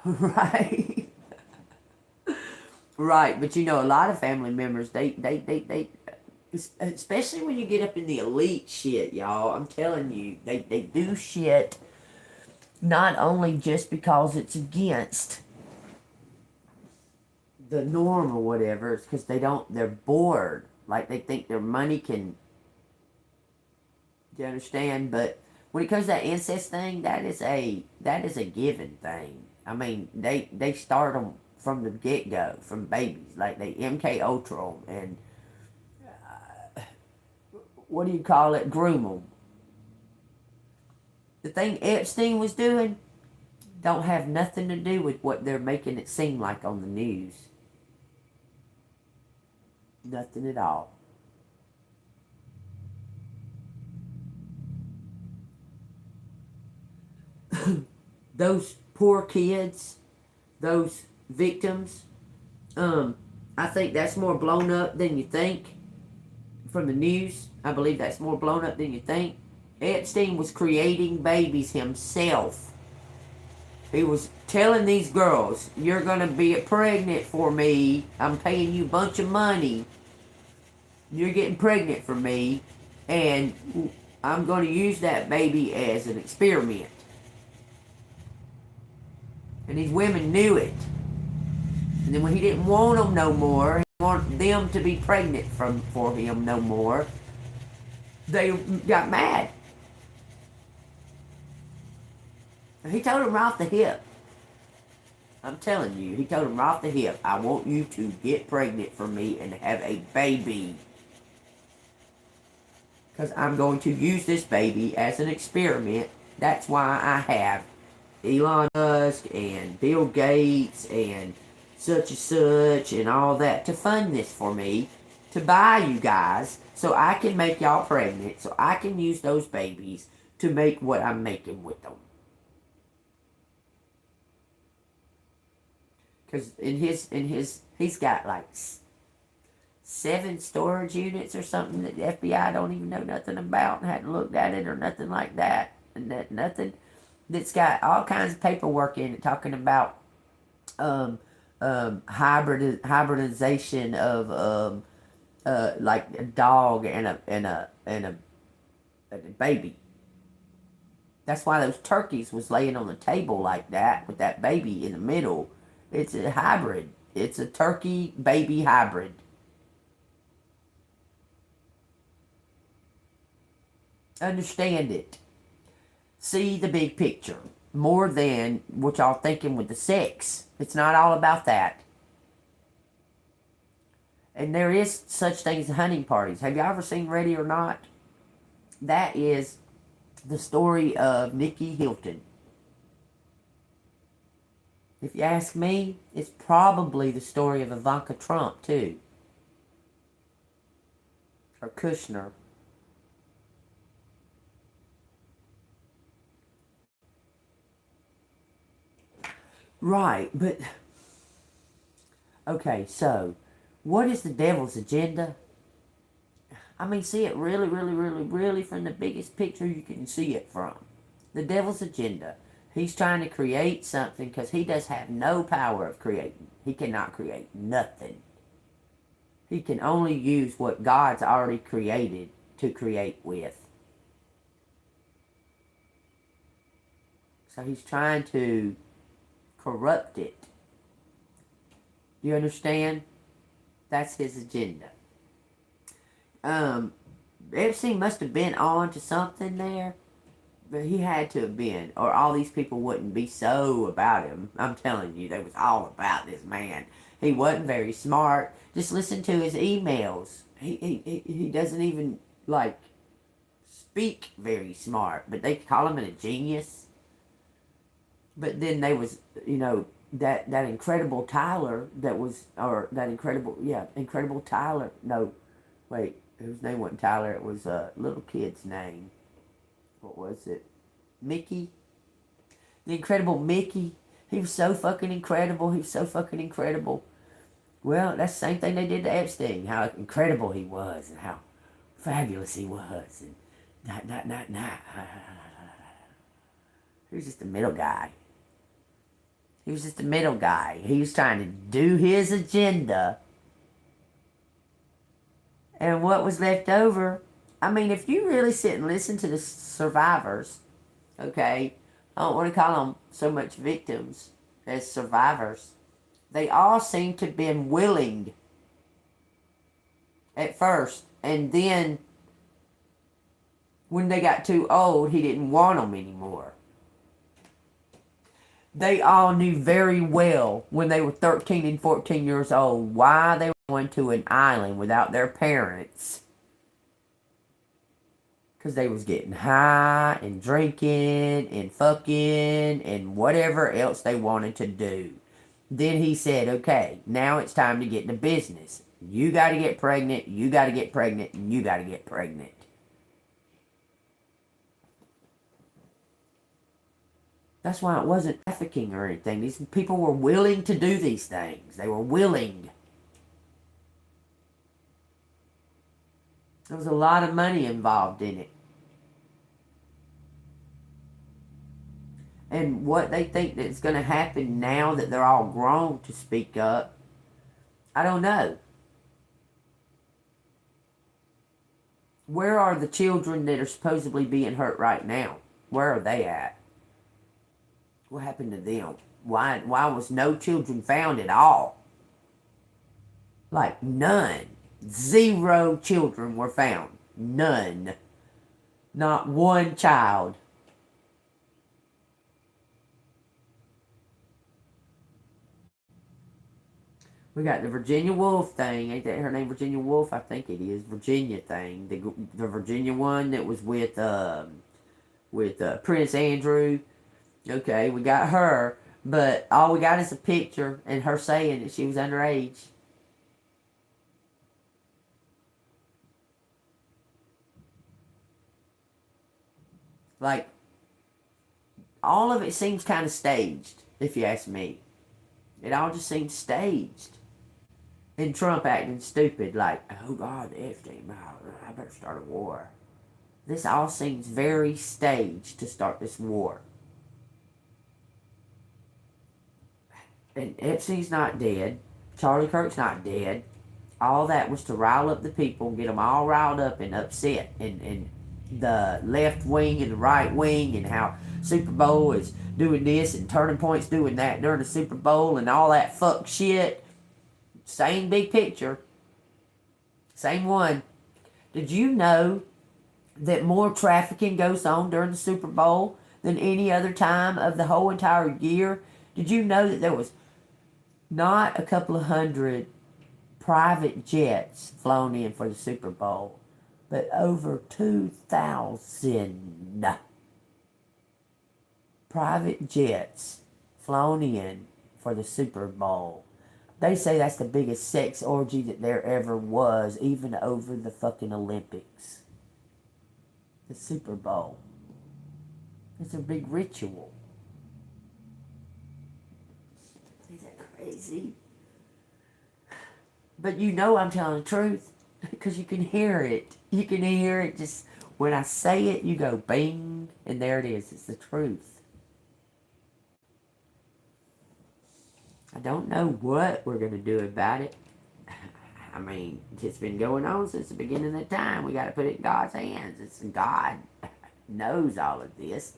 Right. Right, but you know, a lot of family members, they, especially when you get up in the elite shit, y'all, I'm telling you, they do shit Not only just because it's against the norm or whatever, it's because they're bored. Like they think their money can, you understand? But when it comes to that incest thing, that is a given thing. I mean, they start them from the get go, from babies, like they MK Ultra 'em and what do you call it, groom them. The thing Epstein was doing don't have nothing to do with what they're making it seem like on the news. Nothing at all. Those poor kids, those victims, I think that's more blown up than you think from the news. I believe that's more blown up than you think. Epstein was creating babies himself. He was telling these girls, you're going to be pregnant for me. I'm paying you a bunch of money. You're getting pregnant for me. And I'm going to use that baby as an experiment. And these women knew it. And then when he didn't want them no more, he wanted them to be pregnant for him no more, they got mad. And he told them right off the hip. I'm telling you, he told them right off the hip, I want you to get pregnant for me and have a baby. Because I'm going to use this baby as an experiment. That's why I have Elon Musk and Bill Gates and such and all that to fund this for me, to buy you guys, so I can make y'all pregnant, so I can use those babies to make what I'm making with them. Because he's got like 7 storage units or something that the FBI don't even know nothing about and hadn't looked at it or nothing like that. And nothing that's got all kinds of paperwork in it talking about hybridization of like a dog and a baby. That's why those turkeys was laying on the table like that with that baby in the middle. It's a hybrid. It's a turkey baby hybrid. Understand it. See the big picture. More than what y'all thinking with the sex. It's not all about that. And there is such things as hunting parties. Have y'all ever seen Ready or Not? That is the story of Nikki Hilton. If you ask me, it's probably the story of Ivanka Trump, too. Or Kushner. Right, but... Okay, so... What is the devil's agenda? I mean, see it really from the biggest picture you can see it from. The devil's agenda. He's trying to create something because he does have no power of creating. He cannot create nothing. He can only use what God's already created to create with. So he's trying to corrupt it. Do you understand? That's his agenda. Epstein must have been on to something there. But he had to have been, or all these people wouldn't be so about him. I'm telling you, they was all about this man. He wasn't very smart. Just listen to his emails. He doesn't even, like, speak very smart. But they call him a genius. But then they was, you know, that Incredible Tyler that was, or that Incredible Tyler. No, wait, his name wasn't Tyler. It was a little kid's name. What was it? Mickey? The Incredible Mickey. He was so fucking incredible. He was so fucking incredible. Well, that's the same thing they did to Epstein. How incredible he was and how fabulous he was. And He was just a middle guy. He was just a middle guy. He was trying to do his agenda. And what was left over... I mean, if you really sit and listen to the survivors, okay, I don't want to call them so much victims as survivors. They all seem to have been willing at first, and then when they got too old, he didn't want them anymore. They all knew very well when they were 13 and 14 years old why they were going to an island without their parents. Because they was getting high and drinking and fucking and whatever else they wanted to do. Then he said, okay, now it's time to get into business. You got to get pregnant, you got to get pregnant, and you got to get pregnant. That's why it wasn't trafficking or anything. These people were willing to do these things. They were willing. There was a lot of money involved in it. And what they think that's going to happen now that they're all grown to speak up, I don't know. Where are the children that are supposedly being hurt right now? Where are they at? What happened to them? Why was no children found at all? Like none. 0 children were found. None. Not one child. We got the Virginia Woolf thing. Ain't that her name, Virginia Woolf? I think it is. Virginia thing. The Virginia one that was with Prince Andrew. Okay, we got her. But all we got is a picture and her saying that she was underage. Like, all of it seems kind of staged, if you ask me. It all just seems staged. And Trump acting stupid, like, oh God, Epstein, I better start a war. This all seems very staged to start this war. And Epstein's not dead. Charlie Kirk's not dead. All that was to rile up the people, get them all riled up and upset. And the left wing and the right wing, and how Super Bowl is doing this and Turning Point's doing that during the Super Bowl and all that fuck shit. Same big picture. Same one. Did you know that more trafficking goes on during the Super Bowl than any other time of the whole entire year? Did you know that there was not a couple of hundred private jets flown in for the Super Bowl, but over 2,000 private jets flown in for the Super Bowl? They say that's the biggest sex orgy that there ever was, even over the fucking Olympics. The Super Bowl. It's a big ritual. Is that crazy? But you know I'm telling the truth, because you can hear it. You can hear it just, when I say it, you go bing, and there it is. It's the truth. I don't know what we're going to do about it. I mean, it's been going on since the beginning of time. We got to put it in God's hands. It's God knows all of this.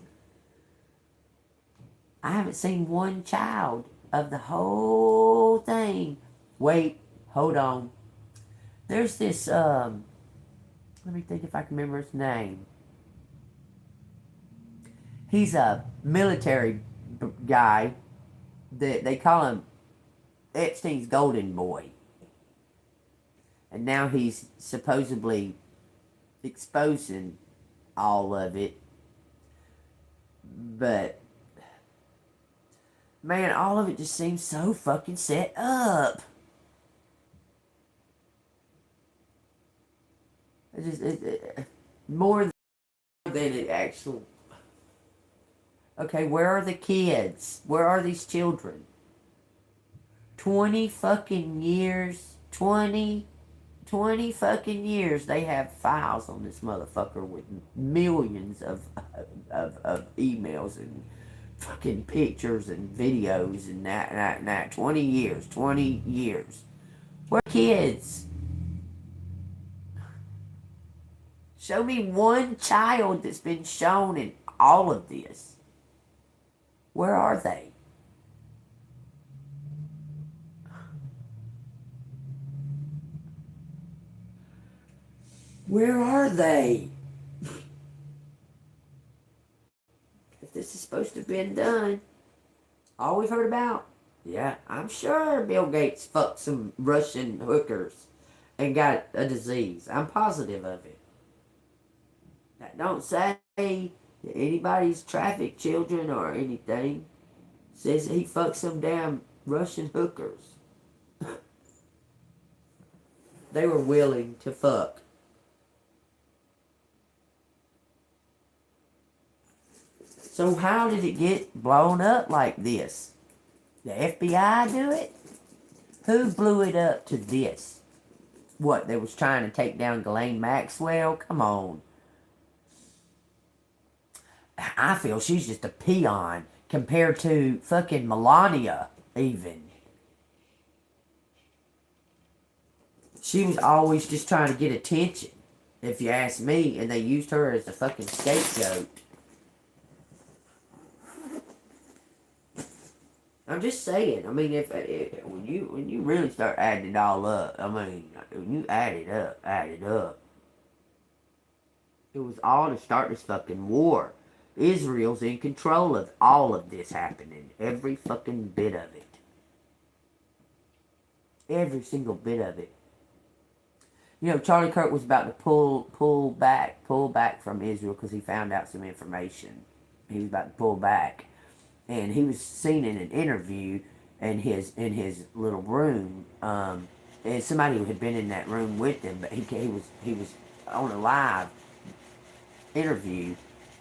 I haven't seen one child of the whole thing. Wait, hold on. There's this, let me think if I can remember his name. He's a military guy. They call him Epstein's golden boy. And now he's supposedly exposing all of it. But, man, all of it just seems so fucking set up. More than it actually. Okay, where are the kids? Where are these children? 20 fucking years. 20 fucking years they have files on this motherfucker with millions of emails and fucking pictures and videos and that. 20 years. Where are kids? Show me one child that's been shown in all of this. Where are they? Where are they? If this is supposed to have been done, all we've heard about, yeah, I'm sure Bill Gates fucked some Russian hookers and got a disease. I'm positive of it. That don't say that anybody's trafficked children or anything. Says he fucked some damn Russian hookers. They were willing to fuck. So how did it get blown up like this? The FBI do it? Who blew it up to this? What, they was trying to take down Ghislaine Maxwell? Come on. I feel she's just a peon compared to fucking Melania, even. She was always just trying to get attention, if you ask me, and they used her as the fucking scapegoat. I'm just saying. I mean, if when you really start adding it all up, I mean, when you add it up, it was all to start this fucking war. Israel's in control of all of this happening, every fucking bit of it, every single bit of it. You know, Charlie Kirk was about to pull back from Israel because he found out some information. He was about to pull back. And he was seen in an interview in his little room, and somebody had been in that room with him, but he was on a live interview,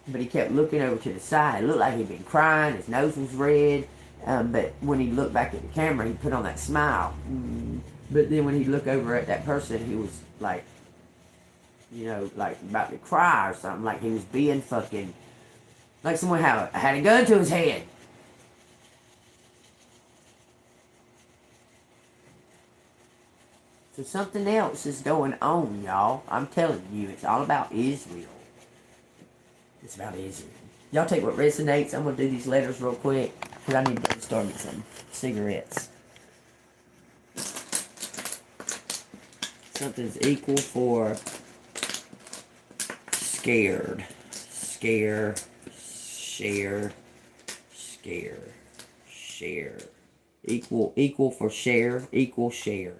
but he kept looking over to the side. It looked like he'd been crying. His nose was red, but when he looked back at the camera, he put on that smile. But then when he looked over at that person, he was like, you know, like about to cry or something, like he was being fucking, like someone had a gun to his head. So something else is going on, y'all. I'm telling you, it's all about Israel. It's about Israel. Y'all take what resonates. I'm going to do these letters real quick, because I need to start me some cigarettes. Something's equal for scared. Scare. Share. Scare. Share. Equal for share. Equal share.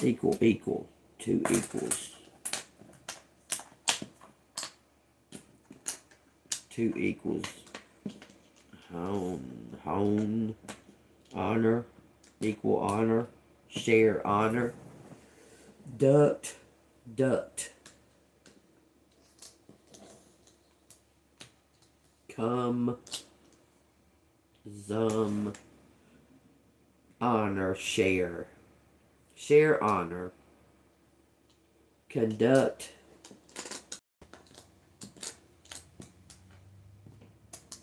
Equal. Two equals. Two equals. Hone. Honor. Equal honor. Share honor. Duct. Come. Zum. Honor. Share. Share honor. Conduct.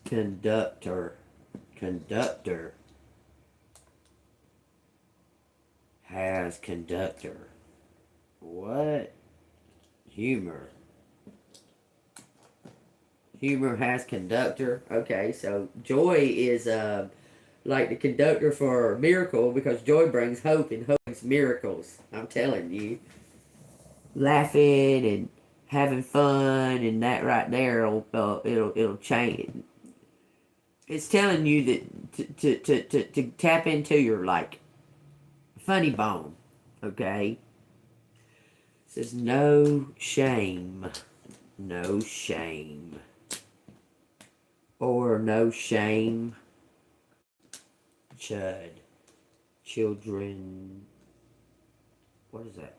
Conductor. Has conductor. What? Humor. Humor has conductor. Okay, so joy is like the conductor for miracle, because joy brings hope and hope brings miracles. I'm telling you. Laughing and having fun and that right there it'll change. It's telling you that to tap into your like funny bone. Okay? It says no shame. Or no shame. Chud. Children. What is that?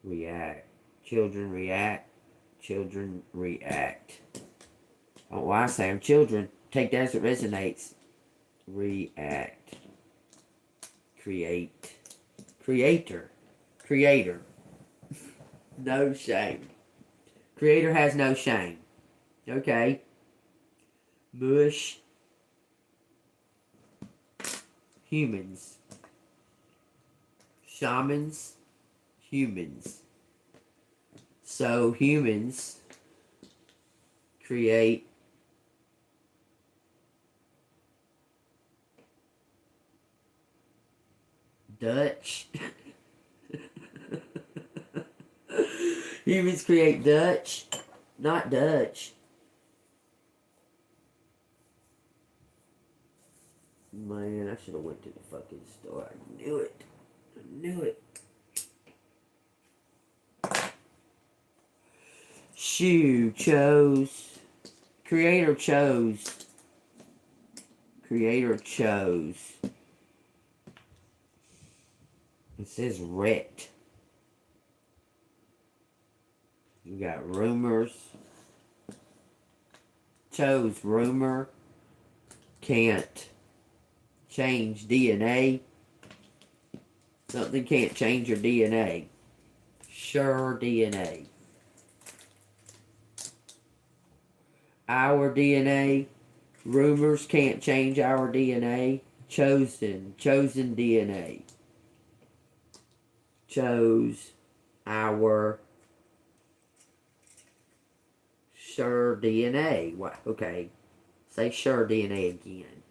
React. Children react. Oh, why I say I'm children. Take that as it resonates. React. Create. Creator. No shame. Creator has no shame. Okay. Mush. Humans. Shamans. Humans. So humans create Dutch. Humans create Dutch, not Dutch. Man, I should have went to the fucking store. I knew it. I knew it. Shoe, chose. Creator chose. Creator chose. It says wrecked. You got rumors. Chose rumor. Can't change DNA. Something can't change your DNA. Sure DNA. Our DNA. Rumors can't change our DNA. Chosen DNA. Chose our sure DNA. What? Okay. Say sure DNA again.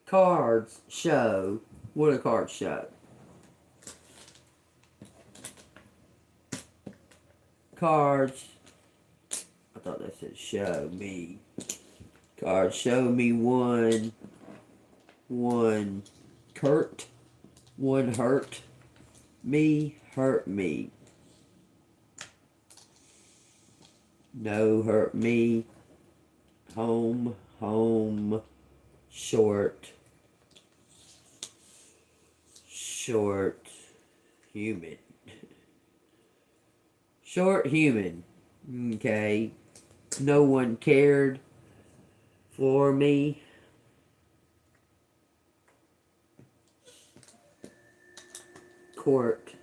Cards show. What do cards show? Cards. I thought that said show me. Cards show me one Kurt. One hurt me. Hurt me. No hurt me. Home. Short. Human. Short human. Okay. No one cared for me. Court.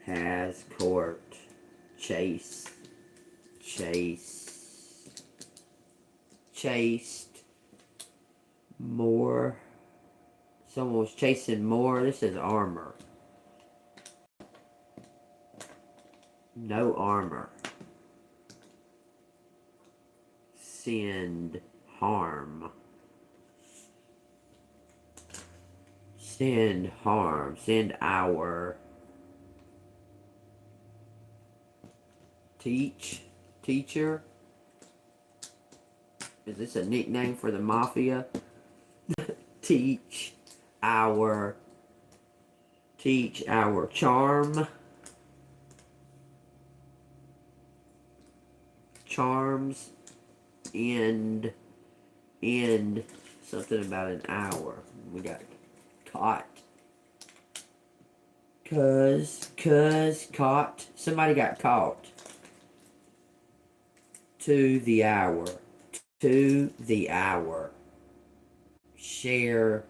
Has court. Chased. More. Someone was chasing more. This is armor. No armor. Send harm. Send harm. Send our. Teacher. Is this a nickname for the mafia? Teach our charm. Charms. End something about an hour. We got caught. Cause caught. Somebody got caught. To the hour. Shared.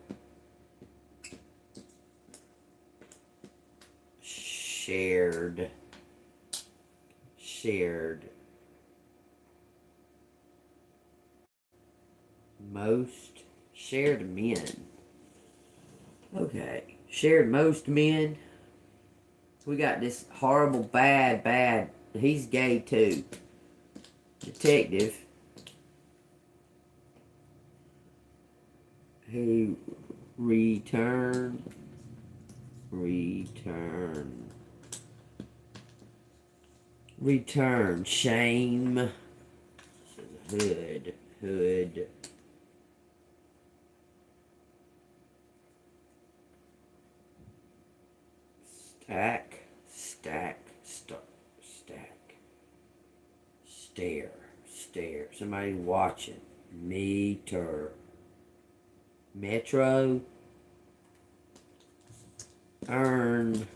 Most. Shared men. Okay. Shared most men. We got this horrible, bad. He's gay too. Detective. He return. Shame. Hood. Stack. Stare. Somebody watching. Meter. Metro. Earn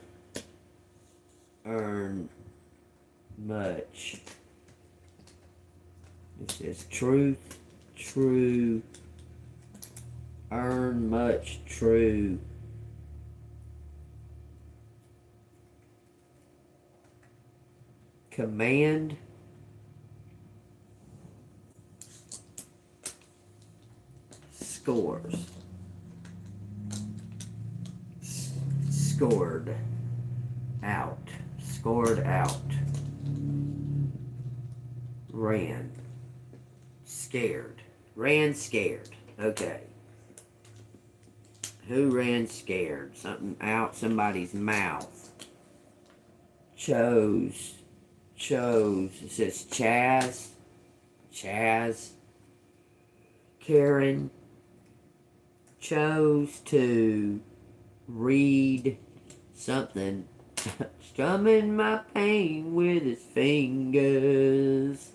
much. It says truth. True. Earn much. True. Command. Scores. Scored out. Ran. Scared. Ran scared. Okay. Who ran scared? Something out somebody's mouth. Chose. It says Chaz. Karen chose to read something. Strumming my pain with his fingers.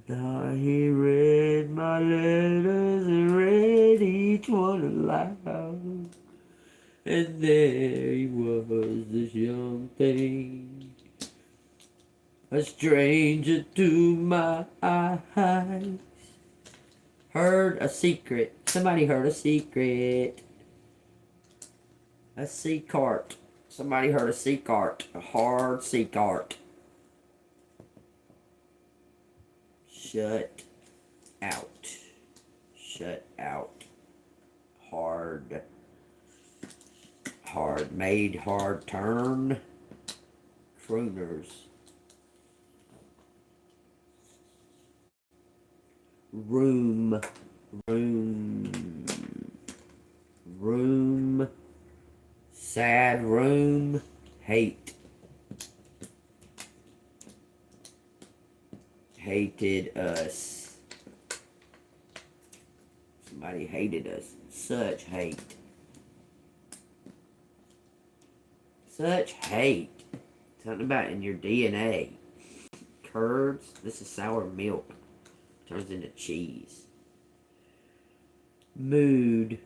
Thought he read my letters and read each one aloud. And there he was, this young thing, a stranger to my eyes. Heard a secret. Somebody heard a secret. A sea cart. Somebody heard a sea cart. A hard sea cart. Shut out. Shut out. Hard. Made hard turn. Crooners. Room. Sad room. Hate. Hated us. Somebody hated us. Such hate. Such hate. Something about in your DNA. Curds. This is sour milk. Turns into cheese. Mood.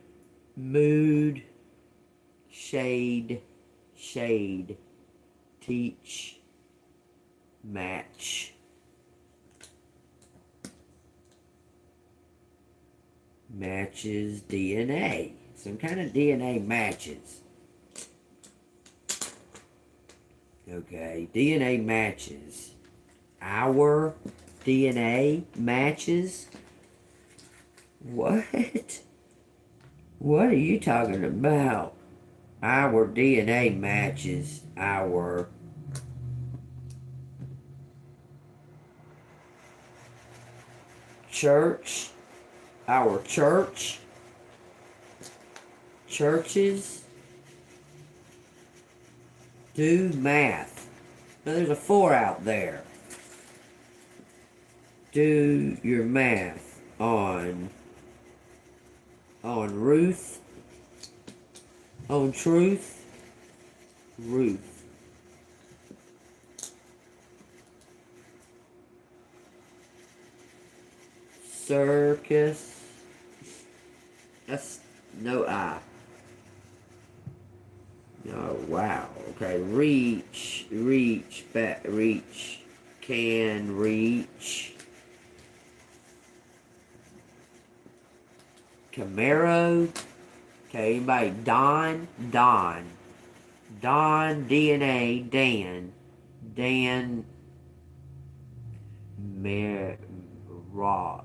Shade. Teach. Match. Matches DNA. Some kind of DNA matches. Okay, DNA matches. Our DNA matches? What? What are you talking about? Our DNA matches our... church? Our church? Churches? Do math. Now there's a 4 out there. Do your math on Ruth, on truth, Ruth. Circus. That's no I. Oh, wow. Okay, reach, back, reach, can reach. Camaro. Okay, anybody? Don, DNA, Dan, Roth.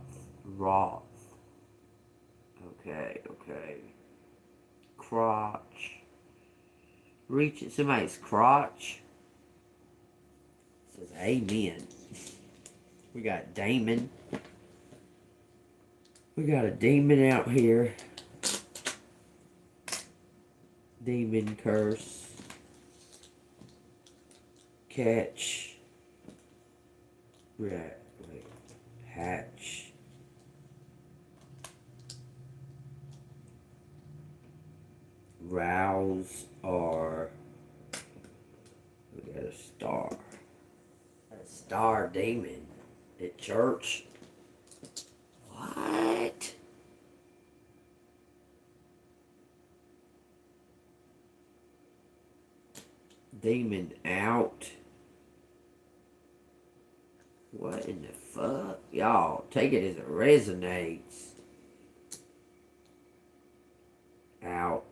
Okay. Crotch. Reach somebody's crotch. It says amen. We got Damon. We got a demon out here. Demon curse. Catch. Wait. Hatch. Rouse or we got a star. A star demon at church. What? Demon out. What in the fuck? Y'all, take it as it resonates. Out.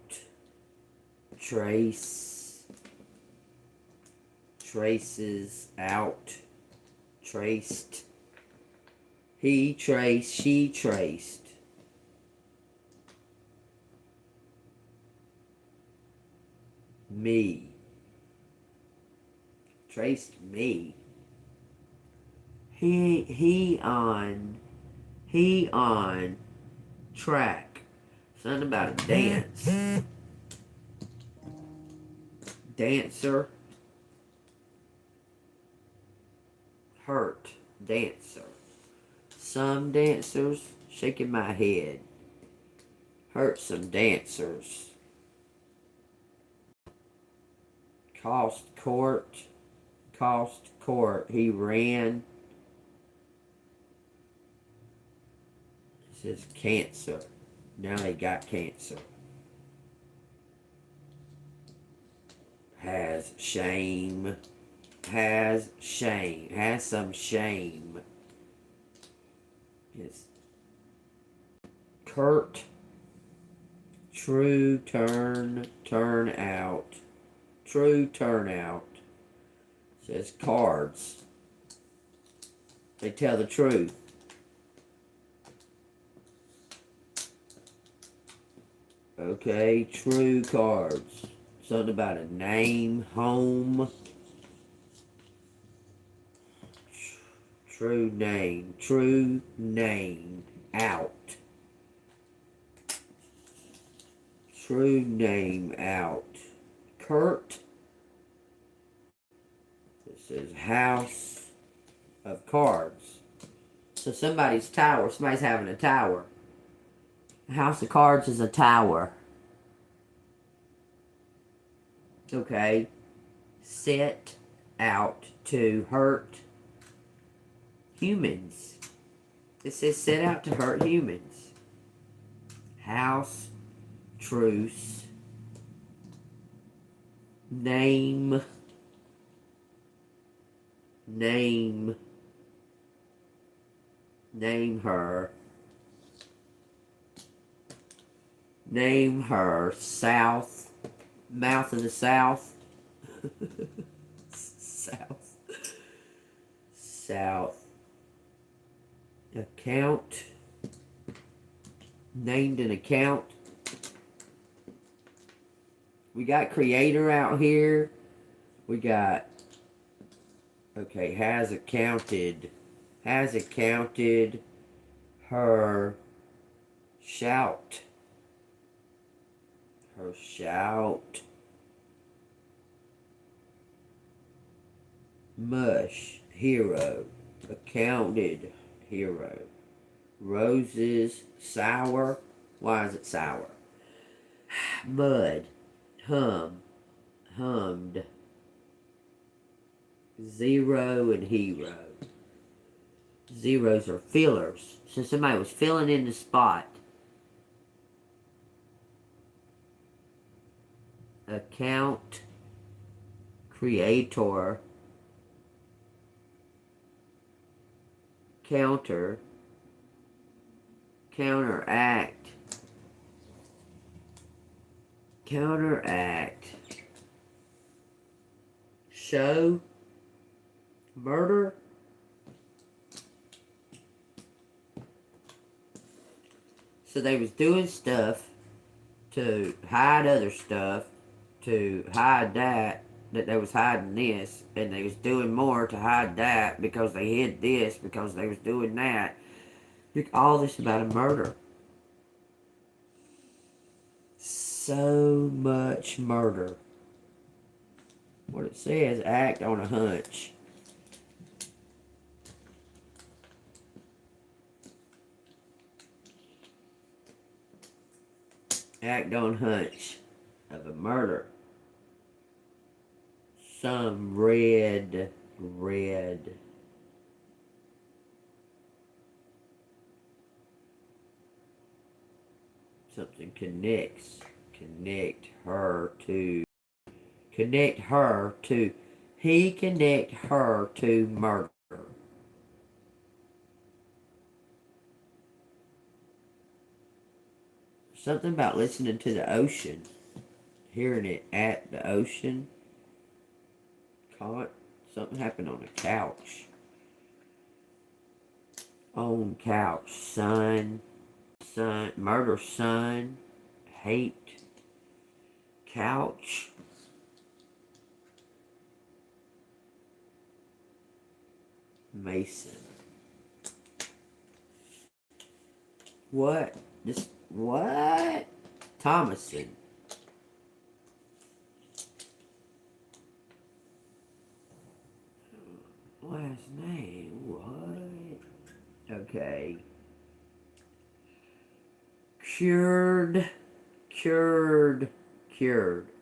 Trace. Traces out. Traced. He traced. She traced. Me. Traced me. He on track. Something about a dance. Dancer. Hurt. Dancer. Some dancers. Shaking my head. Hurt some dancers. Cost court. Cost court. He ran. It says cancer. Now they got cancer. Has shame. Has shame. Has some shame. Yes. Kurt. True turn. Turn out. True turnout. Says cards. They tell the truth. Okay, true cards. Something about a name, home. True name, out. True name, out. Kurt. It says house of cards. So somebody's tower, somebody's having a tower. A house of cards is a tower. Okay. Set out to hurt humans. It says set out to hurt humans. House, truce, name, name her, south, mouth of the south, south, account, named an account. We got creator out here. We got, okay, has accounted her shout. Her shout. Mush, hero. Accounted, hero. Roses, sour. Why is it sour? Mud, hummed. Zero and hero. Zeros are fillers. So somebody was filling in the spot. Account, creator, counter, counteract, show, murder. So they was doing stuff to hide other stuff, to hide that they was hiding this, and they was doing more to hide that because they hid this, because they was doing that. All this about a murder. So much murder. What it says, act on a hunch. Act on hunch of a murder. Some red. Something connect her to, he connect her to murder. Something about listening to the ocean. Hearing it at the ocean. Caught. Something happened on a couch. On couch. Son. Murder son. Hate. Couch. Mason. What? This what? Thomason. Last name. What? Okay. Cured.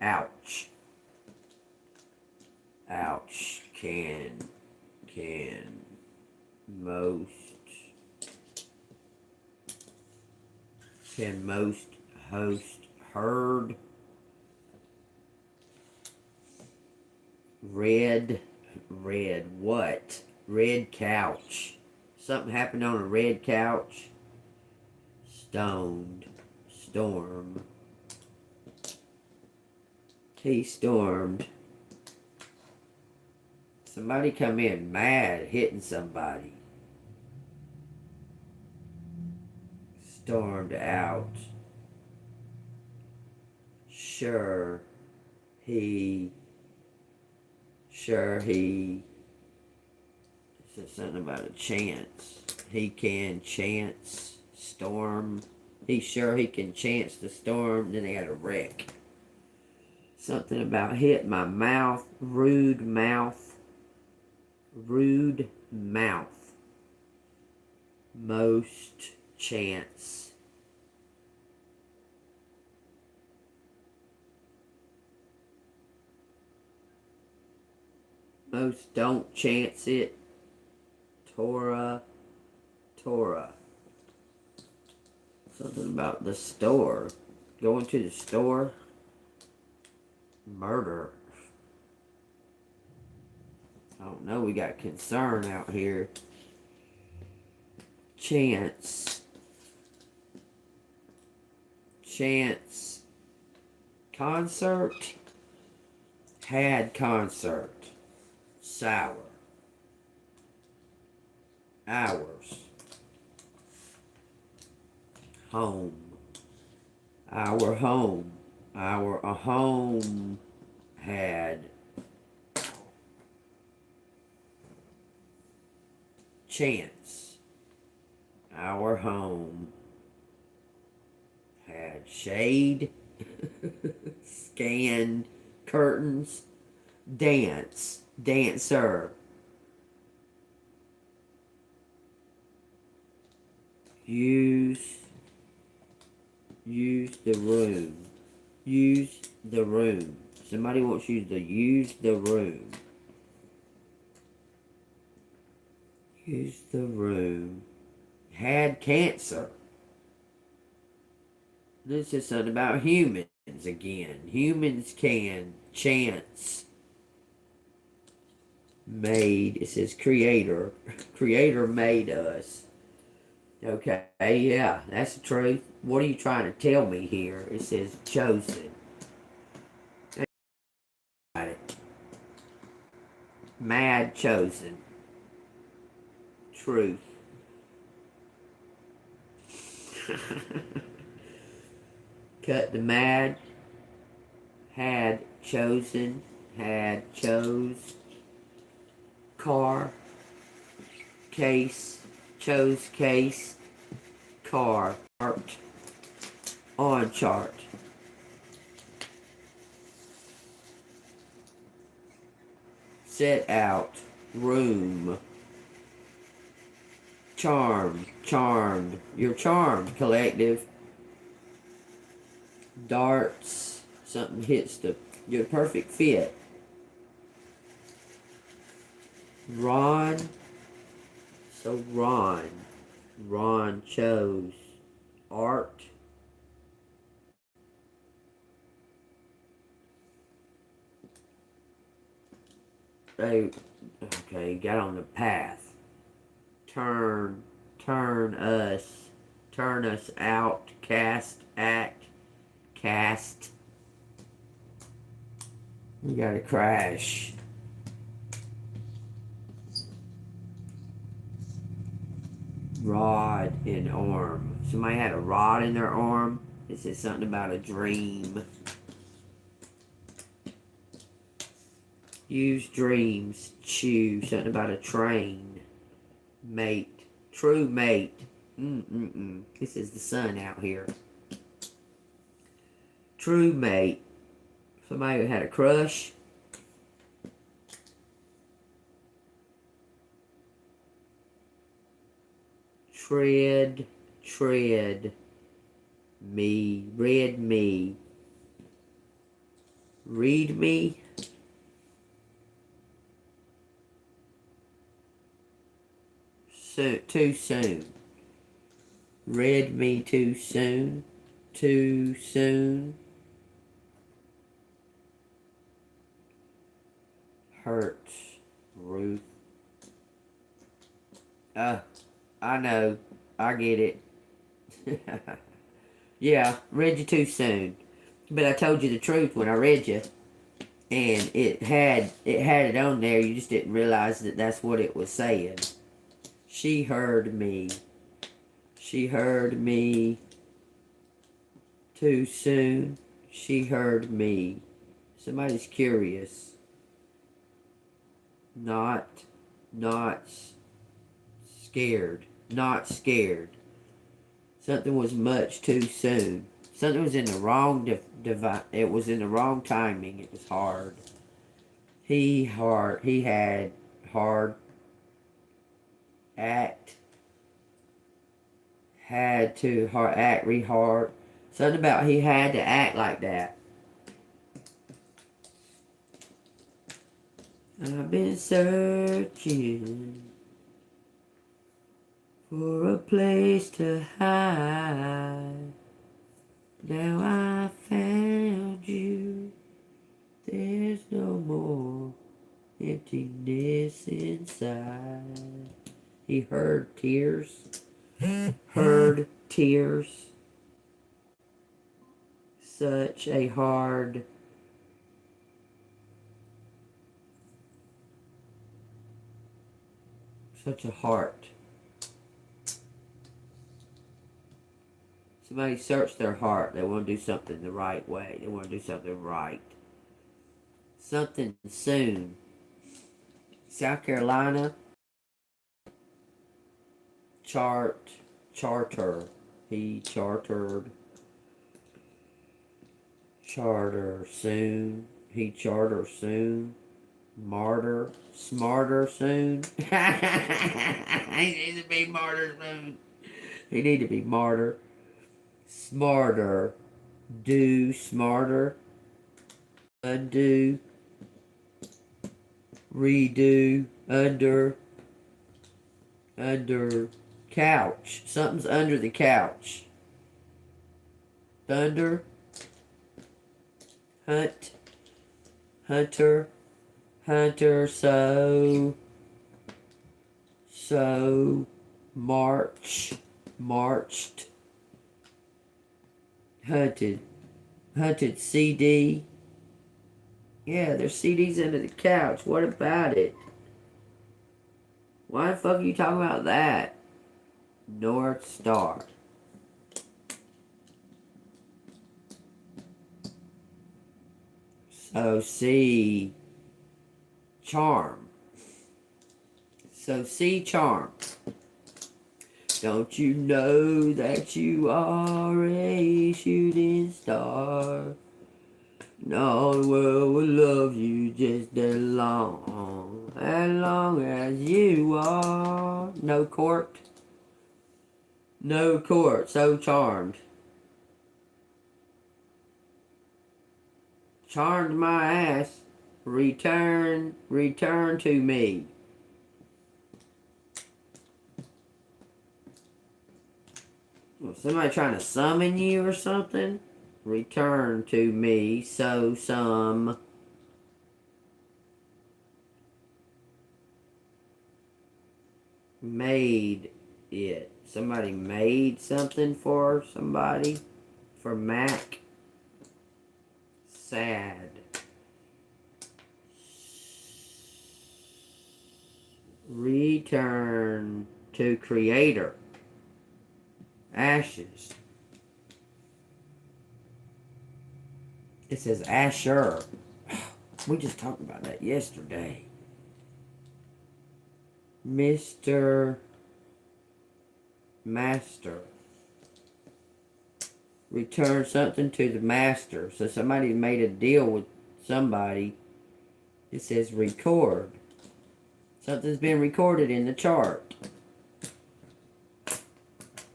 Ouch. Ouch. Can. Most. Can most host heard. Red what? Red couch. Something happened on a red couch. Stoned. Storm. He stormed. Somebody come in mad, hitting somebody. Stormed out. Sure he said something about a chance. He can chance storm. He's sure he can chance the storm. Then they had a wreck. Something about hit my mouth. Rude mouth. Most chance. Most don't chance it. Torah. Something about the store. Going to the store. Murder. I don't know, we got concern out here. Chance. Concert. Had concert. Sour. Hours. Home. Our home. Our home had chance. Our home had shade. Scanned curtains. Dancer. Use the room. Use the room. Somebody wants you to use the room. Use the room. Had cancer. This is something about humans again. Humans can chance. Made. It says creator. Creator made us. Okay, yeah, that's the truth. What are you trying to tell me here? It says chosen. Got it. Mad chosen. Truth. Cut the mad. Had chosen. Had chose. Car. Case. Chose case. Car. Chart. On chart. Set out. Room. Charmed. You're charmed, collective. Darts. Something hits your perfect fit. Ron. So Ron chose art. Okay, got on the path. Turn us out. Cast, act, cast. You gotta crash. Rod in arm. Somebody had a rod in their arm. It says something about a dream. Use dreams. Chew. Something about a train. Mate. True mate. This is the sun out here. True mate. Somebody who had a crush. Tread. Me. Read me. Read me. Too soon. Read me too soon. Too soon. Hurts. Ruth. I know. I get it. Yeah, read you too soon. But I told you the truth when I read you. And it had it on there. You just didn't realize that that's what it was saying. She heard me. She heard me too soon. She heard me. Somebody's curious. Not scared. Not scared. Something was much too soon. Something was in the wrong it was in the wrong timing. It was hard. He had hard act. Had to act re hard. Something about he had to act like that. I've been searching for a place to hide. Now I found you. There's no more emptiness inside. He heard tears. Heard tears. Such a hard such a heart. Somebody search their heart. They want to do something the right way. They want to do something right. Something soon. South Carolina. Charter. He chartered. Charter soon. He charter soon. Martyr. Smarter soon. He needs to be martyr soon. He need to be martyr. Smarter. Do smarter. Undo. Redo. Under. Couch. Something's under the couch. Thunder. Hunt. Hunter. So marched. Hunted CD. Yeah, there's CDs under the couch. What about it? Why the fuck are you talking about that? North Star. So see charm. So see charm. Don't you know that you are a shooting star? And all the world will love you just as long as you are. No court. No court. So charmed. Charmed my ass. Return to me. Somebody trying to summon you or something? Return to me. So some made it. Somebody made something for somebody. For Mac. Sad. Return to creator. Ashes. It says Asher. We just talked about that yesterday. Mr. Master. Return something to the master. So somebody made a deal with somebody. It says record. Something's been recorded in the chart.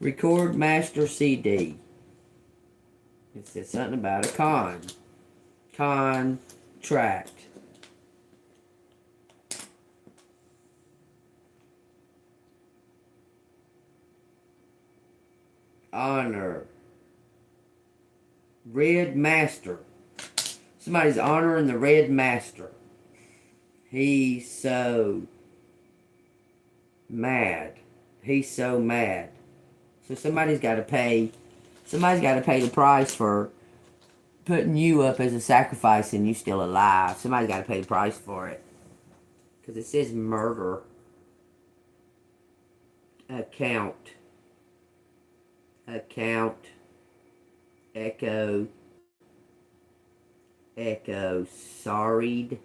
Record master CD. It says something about a contract. Honor. Red Master. Somebody's honoring the Red Master. He's so mad. He's so mad. So somebody's got to pay the price for putting you up as a sacrifice and you still alive. Somebody's got to pay the price for it. Because it says murder. Account. Echo. Sorried.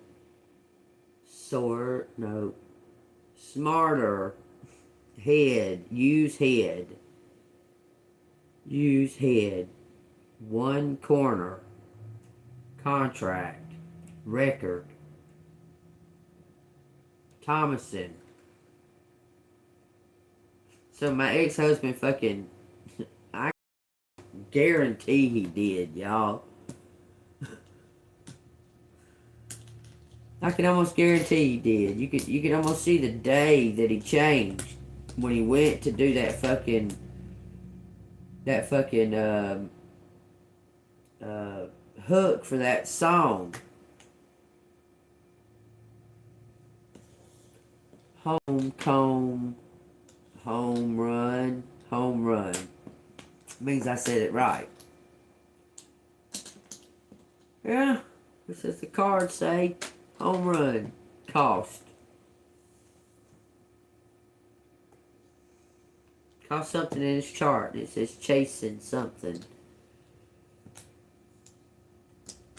Smarter. Head. Use head. One corner. Contract. Record. Thomason. So my ex-husband fucking... I guarantee he did, y'all. I can almost guarantee he did. You could almost see the day that he changed when he went to do that fucking hook for that song. Home run. Means I said it right. Yeah, this is the card say. Home run. Cost something in his chart. It says chasing something.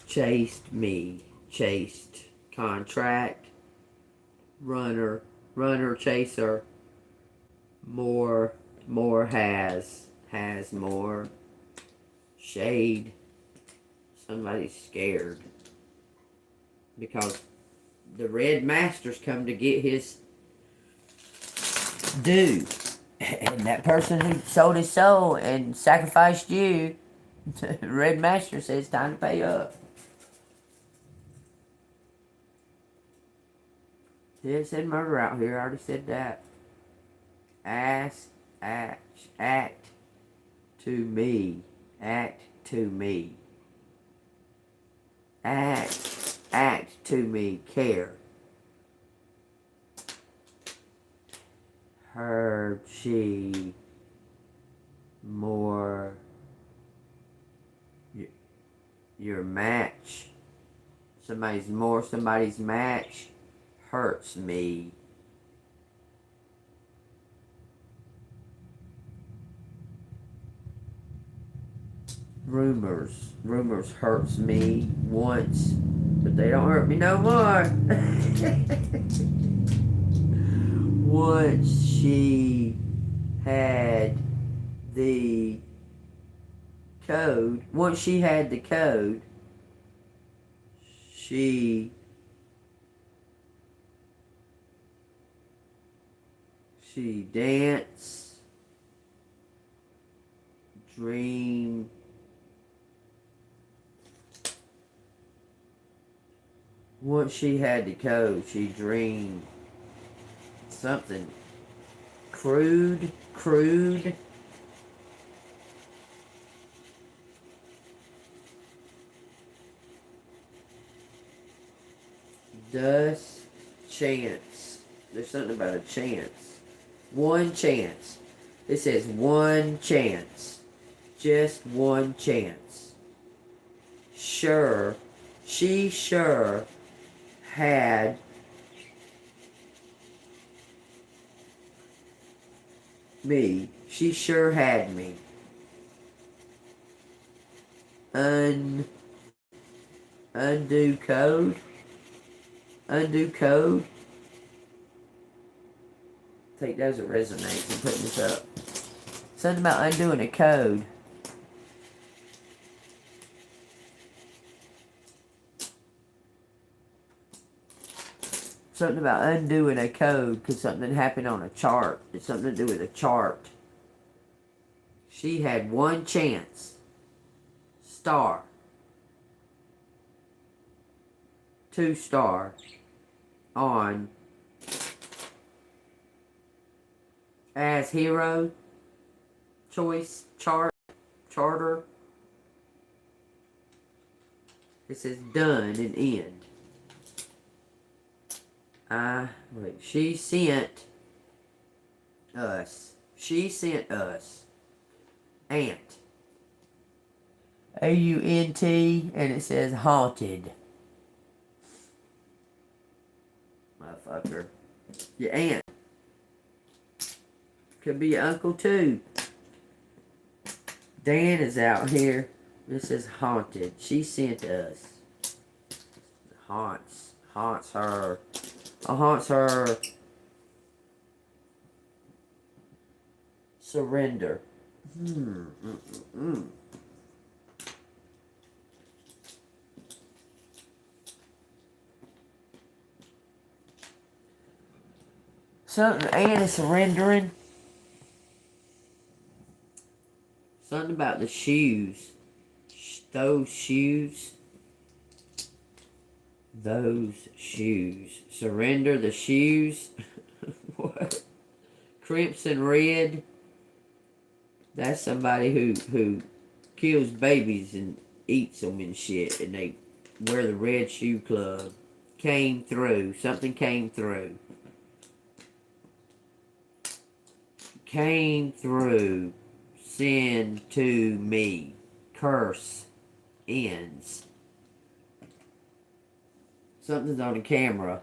Chased me. Chased. Contract. Runner. Chaser. More has more. Shade. Somebody's scared. Because the Red Master's come to get his due. And that person who sold his soul and sacrificed you, the Red Master says time to pay up. Yeah, it said murder out here. I already said that. Act to me. Act to me. Act to me. Care. Heard she more your match. Somebody's match hurts me. Rumors hurts me once, but they don't hurt me no more. Once she had the code, she danced, dream. Once she had the code, she dreamed something crude. Thus, chance. There's something about a chance. One chance. It says one chance. Just one chance. Sure. She sure had me. She sure had me. Undo code. I think those are resonates. I'm putting this up. Something about undoing a code. Something about undoing a code because something happened on a chart. It's something to do with a chart. She had one chance. Star. 2 star. On. As hero. Choice. Chart. Charter. It says done and end. Wait, she sent us. She sent us. Aunt. A-U-N-T, and it says haunted. Motherfucker. Your aunt. Could be your uncle too. Dan is out here. This is haunted. She sent us. Haunts. Haunts her. Haunts her. Surrender. Something Anna surrendering. Something about the shoes. Those shoes. Those shoes. Surrender the shoes. What? Crimson red. That's somebody who kills babies and eats them and shit. And they wear the red shoe club. Came through. Something came through. Came through. Send to me. Curse. Ends. Something's on the camera.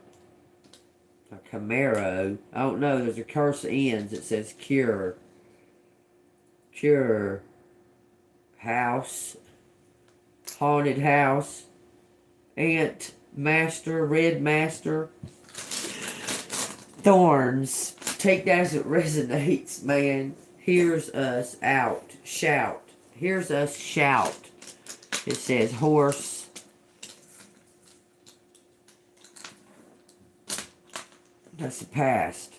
A Camaro. I don't know. There's a curse ends. It says cure. Cure. House. Haunted house. Aunt. Master. Red master. Thorns. Take that as it resonates, man. Hears us out. Shout. Hears us shout. It says horse. That's the past.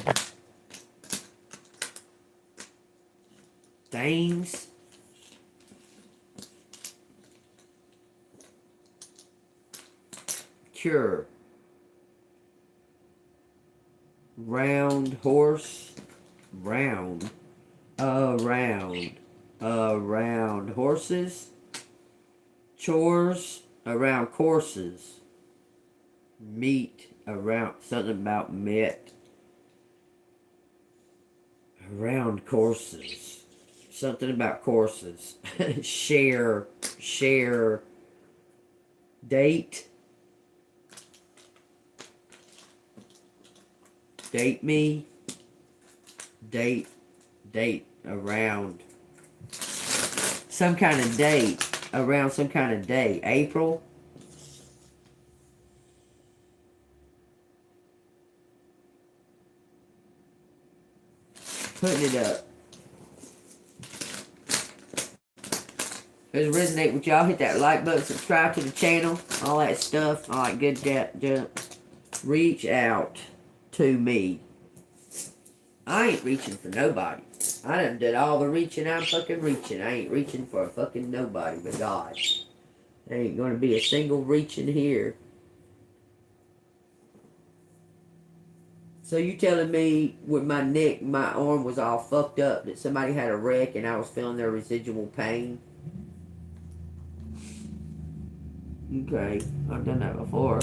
Dames. Cure. Round horse. Round. Around horses. Chores. Around courses. Meet. Around, something about met. Around courses. Something about courses. Share. Date. Date me. Date. Around. Some kind of date. Around some kind of day. April. Putting it up. Does it resonate with y'all? Hit that like button, subscribe to the channel, all that stuff, all that good junk. Reach out to me. I ain't reaching for nobody. I done did all the reaching I'm fucking reaching. I ain't reaching for a fucking nobody but God. There ain't gonna be a single reaching here. So you telling me with my neck, my arm was all fucked up, that somebody had a wreck and I was feeling their residual pain? Okay, I've done that before.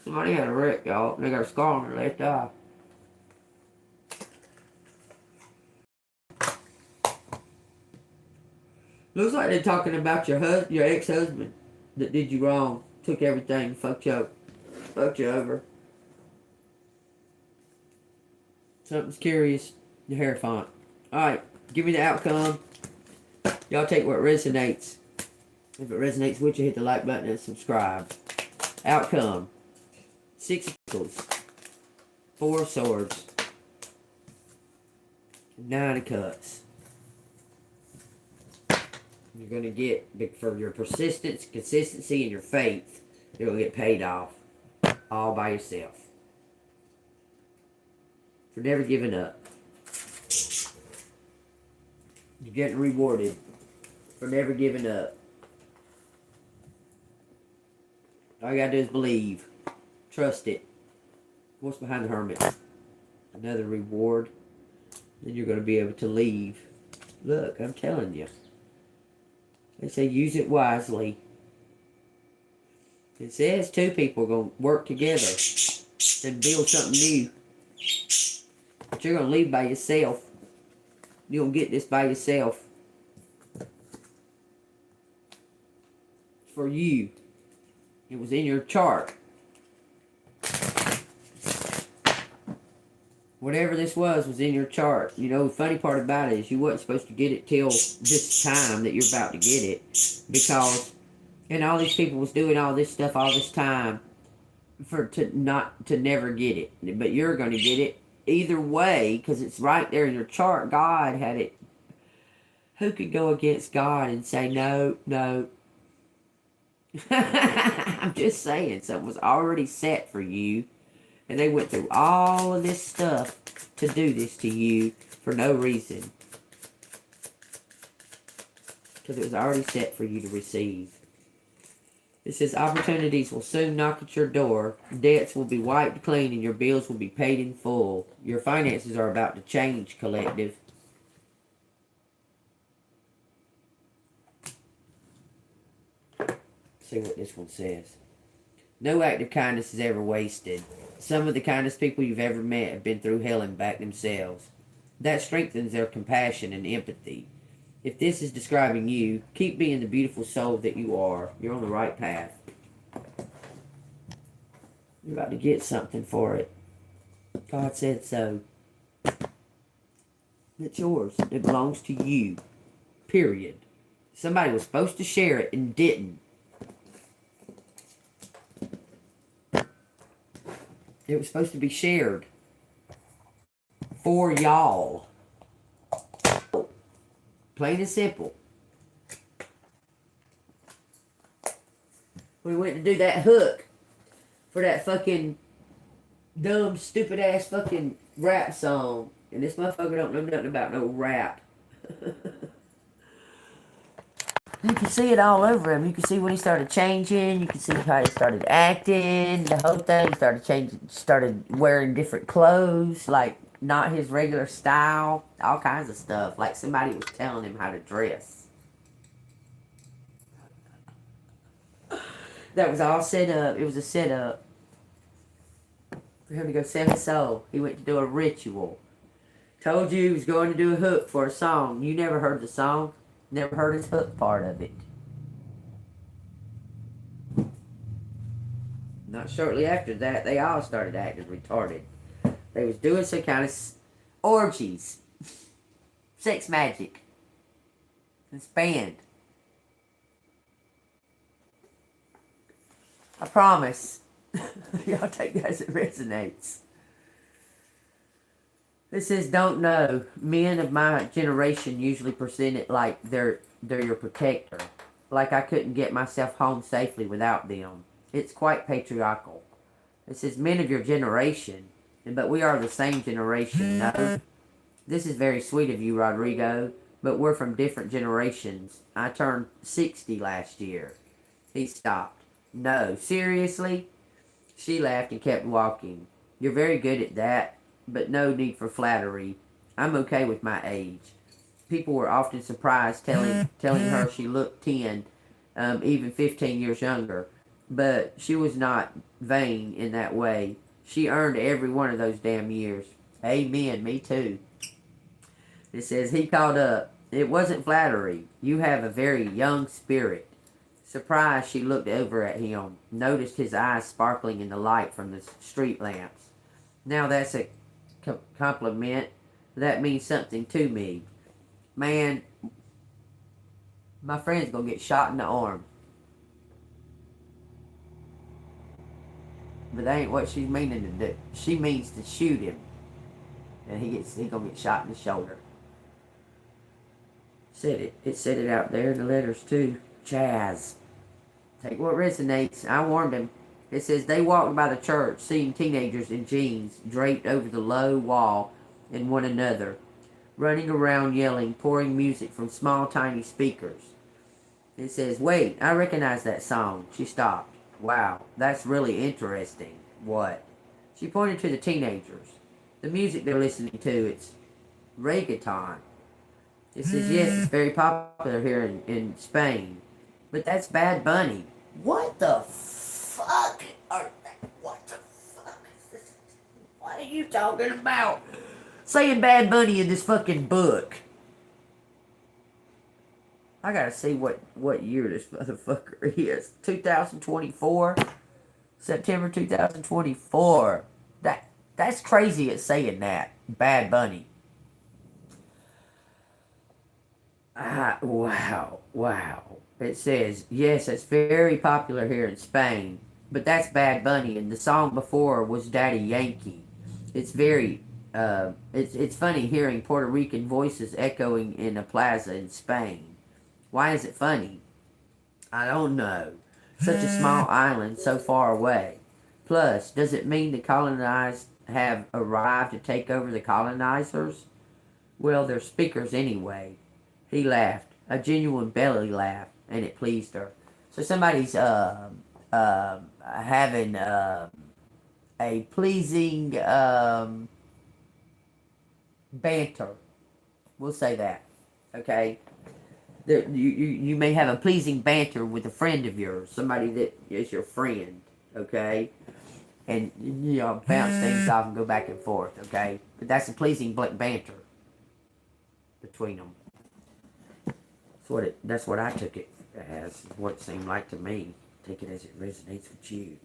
Somebody had a wreck, y'all. They got a scar on their left eye. Looks like they're talking about your ex-husband that did you wrong, took everything, fucked you over. Something's curious. The hair font. Alright, give me the outcome. Y'all take what resonates. If it resonates with you, hit the like button and subscribe. Outcome. 6 of Pentacles, 4 of Swords, 9 of Cups. You're going to get, for your persistence, consistency, and your faith, you're going to get paid off all by yourself. For never giving up. You're getting rewarded for never giving up. All you gotta do is believe. Trust it. What's behind the Hermit? Another reward. Then you're going to be able to leave. Look, I'm telling you. They say use it wisely. It says two people are going to work together and build something new. But you're going to leave by yourself. You're going to get this by yourself. For you. It was in your chart. Whatever this was in your chart. You know, the funny part about it is you wasn't supposed to get it till this time that you're about to get it. Because, and all these people was doing all this stuff all this time to never get it. But you're going to get it either way because it's right there in your chart. God had it. Who could go against God and say, no, no. I'm just saying, something was already set for you. And they went through all of this stuff to do this to you for no reason. Because it was already set for you to receive. It says, opportunities will soon knock at your door. Debts will be wiped clean and your bills will be paid in full. Your finances are about to change, collective. See what this one says. No act of kindness is ever wasted. Some of the kindest people you've ever met have been through hell and back themselves. That strengthens their compassion and empathy. If this is describing you, keep being the beautiful soul that you are. You're on the right path. You're about to get something for it. God said so. It's yours. It belongs to you. Period. Somebody was supposed to share it and didn't. It was supposed to be shared for y'all. Plain and simple. We went to do that hook for that fucking dumb, stupid ass fucking rap song. And this motherfucker don't know nothing about no rap. You can see it all over him. You can see when he started changing. You can see how he started acting. The whole thing started changing. Started wearing different clothes, like not his regular style. All kinds of stuff. Like somebody was telling him how to dress. That was all set up. It was a setup for him to go sell his soul. He went to do a ritual. Told you he was going to do a hook for a song. You never heard the song. Never heard his hook part of it. Not shortly after that, they all started acting retarded. They was doing some kind of orgies. Sex magic. This band. I promise. Y'all take that as it resonates. This says, don't know. Men of my generation usually present it like they're your protector. Like I couldn't get myself home safely without them. It's quite patriarchal. It says, men of your generation. But we are the same generation, no? This is very sweet of you, Rodrigo. But we're from different generations. I turned 60 last year. He stopped. No, seriously? She laughed and kept walking. You're very good at that. But no need for flattery. I'm okay with my age. People were often surprised telling her she looked 10, even 15 years younger. But she was not vain in that way. She earned every one of those damn years. Amen, me too. It says, he called up. It wasn't flattery. You have a very young spirit. Surprised, she looked over at him, noticed his eyes sparkling in the light from the street lamps. Now that's a compliment. That means something to me. Man, my friend's gonna get shot in the arm. But that ain't what she's meaning to do. She means to shoot him. And he gonna get shot in the shoulder. Said it. It said it out there in the letters too. Chaz. Take what resonates. I warned him. It says, they walked by the church, seeing teenagers in jeans draped over the low wall in one another, running around yelling, pouring music from small tiny speakers. It says, wait, I recognize that song. She stopped. Wow, that's really interesting. What? She pointed to the teenagers. The music they're listening to, it's reggaeton. It says, yes, it's very popular here in Spain. But that's Bad Bunny. What the fuck what the fuck is this? What are you talking about? Saying Bad Bunny in this fucking book. I gotta see what year this motherfucker is. 2024? September 2024. That's crazy at saying that. Bad Bunny. Wow. It says, yes, it's very popular here in Spain. But that's Bad Bunny, and the song before was Daddy Yankee. It's very, it's funny hearing Puerto Rican voices echoing in a plaza in Spain. Why is it funny? I don't know. Such a small island so far away. Plus, does it mean the colonized have arrived to take over the colonizers? Well, they're speakers anyway. He laughed, a genuine belly laugh, and it pleased her. So somebody's having a pleasing banter. We'll say that, okay? You may have a pleasing banter with a friend of yours, somebody that is your friend, okay? And you know, bounce things off and go back and forth, okay? But that's a pleasing banter between them. That's what I took it as, what it seemed like to me. Take it as it resonates with you.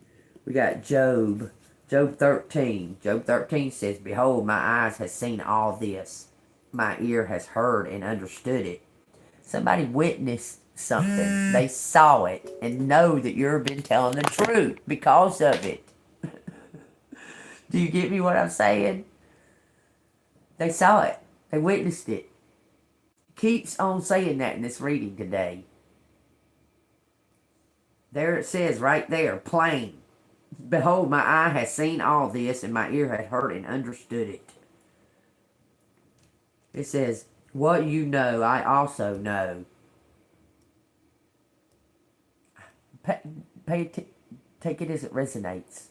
We got Job 13. Job 13 says, behold, my eyes has seen all this. My ear has heard and understood it. Somebody witnessed something. They saw it and know that you've been telling the truth because of it. Do you get me what I'm saying? They saw it. They witnessed it. Keeps on saying that in this reading today. There it says right there, plain. Behold, my eye has seen all this, and my ear has heard and understood it. It says, what you know, I also know. Take it as it resonates.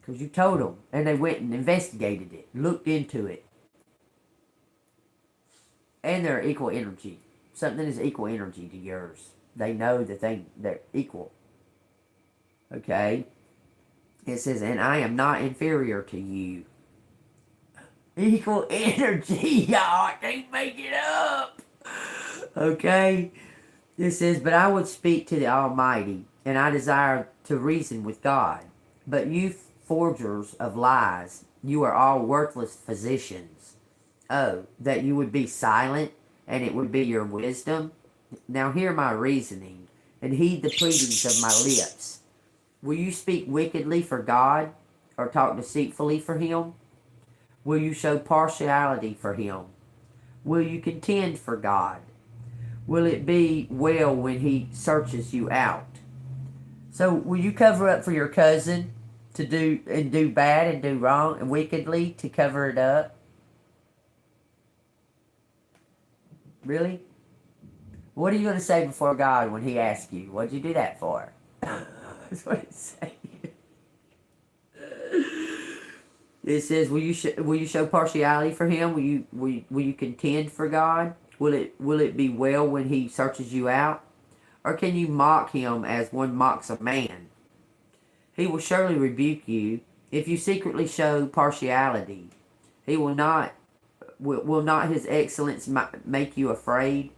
Because you told them, and they went and investigated it, looked into it. And they're equal energy. Something is equal energy to yours. They know that they're equal. Okay? It says, and I am not inferior to you. Equal energy, y'all. I can't make it up. Okay? It says, but I would speak to the Almighty, and I desire to reason with God. But you forgers of lies, you are all worthless physicians. Oh, that you would be silent, and it would be your wisdom? Now hear my reasoning, and heed the pleadings of my lips. Will you speak wickedly for God, or talk deceitfully for him? Will you show partiality for him? Will you contend for God? Will it be well when he searches you out? So will you cover up for your cousin to do bad and do wrong and wickedly to cover it up? Really? What are you going to say before God when he asks you? What'd you do that for? That's what it's saying. It says, will you show partiality for him? Will you contend for God? Will it be well when he searches you out? Or can you mock him as one mocks a man? He will surely rebuke you if you secretly show partiality. He will not his excellence make you afraid,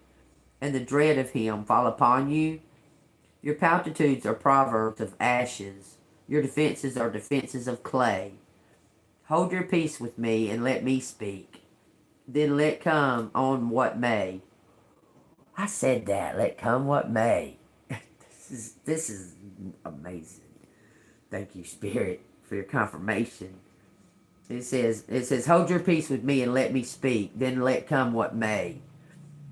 and the dread of him fall upon you? Your palpitudes are proverbs of ashes. Your defenses are defenses of clay. Hold your peace with me, and let me speak. Then let come on what may. I said that. Let come what may. This is amazing. Thank you, Spirit, for your confirmation. It says, hold your peace with me and let me speak, then let come what may.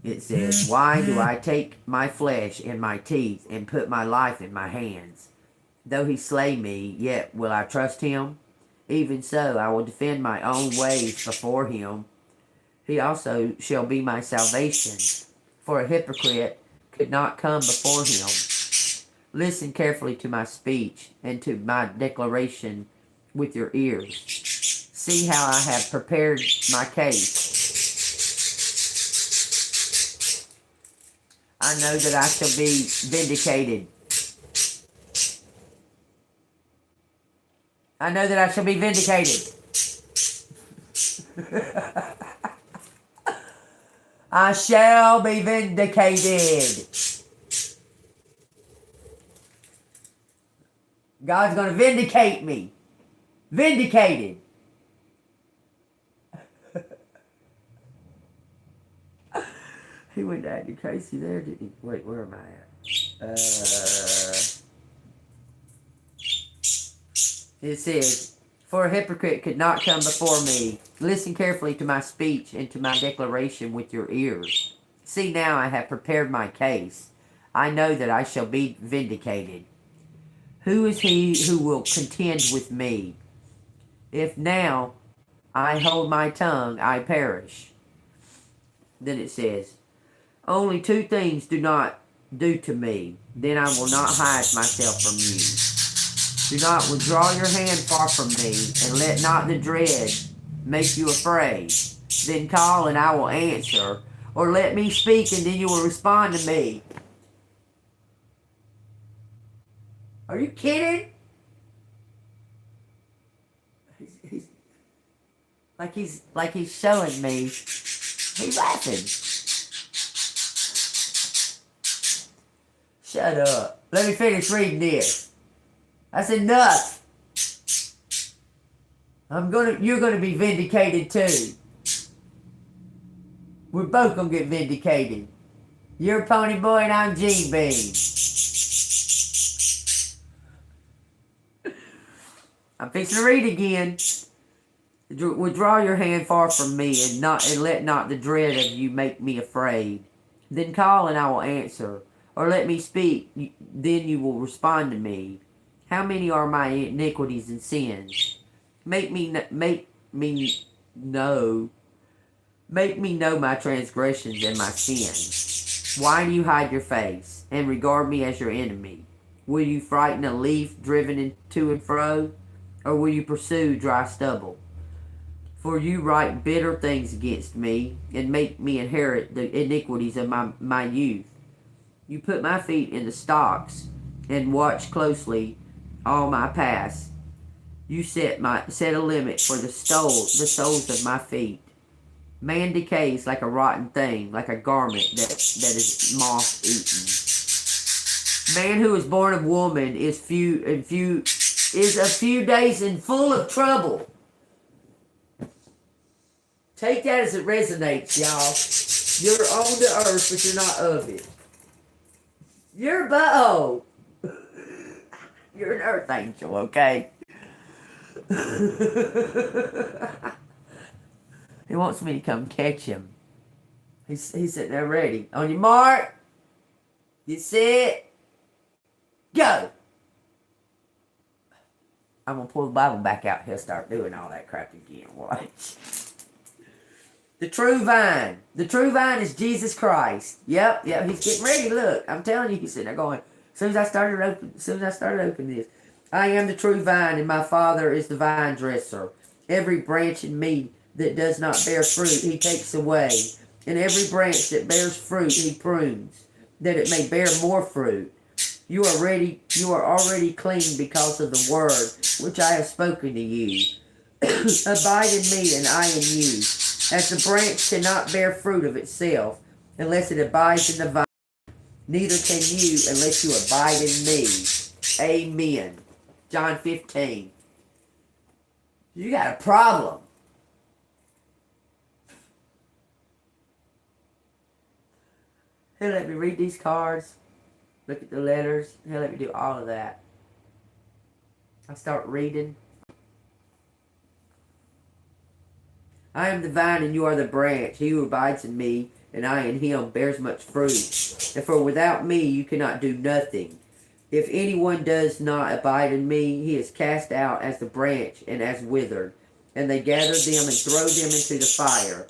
It says, why do I take my flesh in my teeth and put my life in my hands? Though he slay me, yet will I trust him. Even so, I will defend my own ways before him. He also shall be my salvation. For a hypocrite could not come before him. Listen carefully to my speech and to my declaration with your ears. See how I have prepared my case. I know that I shall be vindicated. I know that I shall be vindicated. I shall be vindicated. God's going to vindicate me. Vindicated. He went to Andy Casey there, didn't he? Wait, where am I at? It says, for a hypocrite could not come before me. Listen carefully to my speech and to my declaration with your ears. See now I have prepared my case. I know that I shall be vindicated. Who is he who will contend with me? If now I hold my tongue, I perish. Then it says, only two things do not do to me, then I will not hide myself from you. Do not withdraw your hand far from me, and let not the dread make you afraid. Then call and I will answer, or let me speak and then you will respond to me. Are you kidding? He's showing me. He's laughing. Shut up. Let me finish reading this. That's enough. You're gonna be vindicated too. We're both gonna get vindicated. You're Pony Boy and I'm JEANBEAN. I'm fixing to read again. Withdraw your hand far from me, and let not the dread of you make me afraid. Then call and I will answer, or let me speak, then you will respond to me. How many are my iniquities and sins? Make me know my transgressions and my sins. Why do you hide your face and regard me as your enemy? Will you frighten a leaf driven to and fro, or will you pursue dry stubble? For you write bitter things against me, and make me inherit the iniquities of my youth. You put my feet in the stocks, and watch closely all my past. You set a limit for the soles of my feet. Man decays like a rotten thing, like a garment that is moth-eaten. Man who is born of woman is a few days and full of trouble. Take that as it resonates, y'all. You're on the earth, but you're not of it. You're a butthole. You're an earth angel, okay? He wants me to come catch him. He's sitting there ready. On your mark. Get set. Go. I'm going to pull the Bible back out. He'll start doing all that crap again. Watch. The true vine. The true vine is Jesus Christ. Yep. He's getting ready. Look, I'm telling you, he's sitting there going. As soon as I started opening this, I am the true vine, and my Father is the vine dresser. Every branch in me that does not bear fruit, he takes away, and every branch that bears fruit, he prunes, that it may bear more fruit. You are already clean because of the word which I have spoken to you. Abide in me, and I in you. As the branch cannot bear fruit of itself unless it abides in the vine, neither can you unless you abide in me. Amen. John 15. You got a problem. He'll let me read these cards, look at the letters. He'll let me do all of that. I start reading. I am the vine and you are the branch. He who abides in me and I in him bears much fruit. And for without me you cannot do nothing. If anyone does not abide in me, he is cast out as the branch and as withered. And they gather them and throw them into the fire,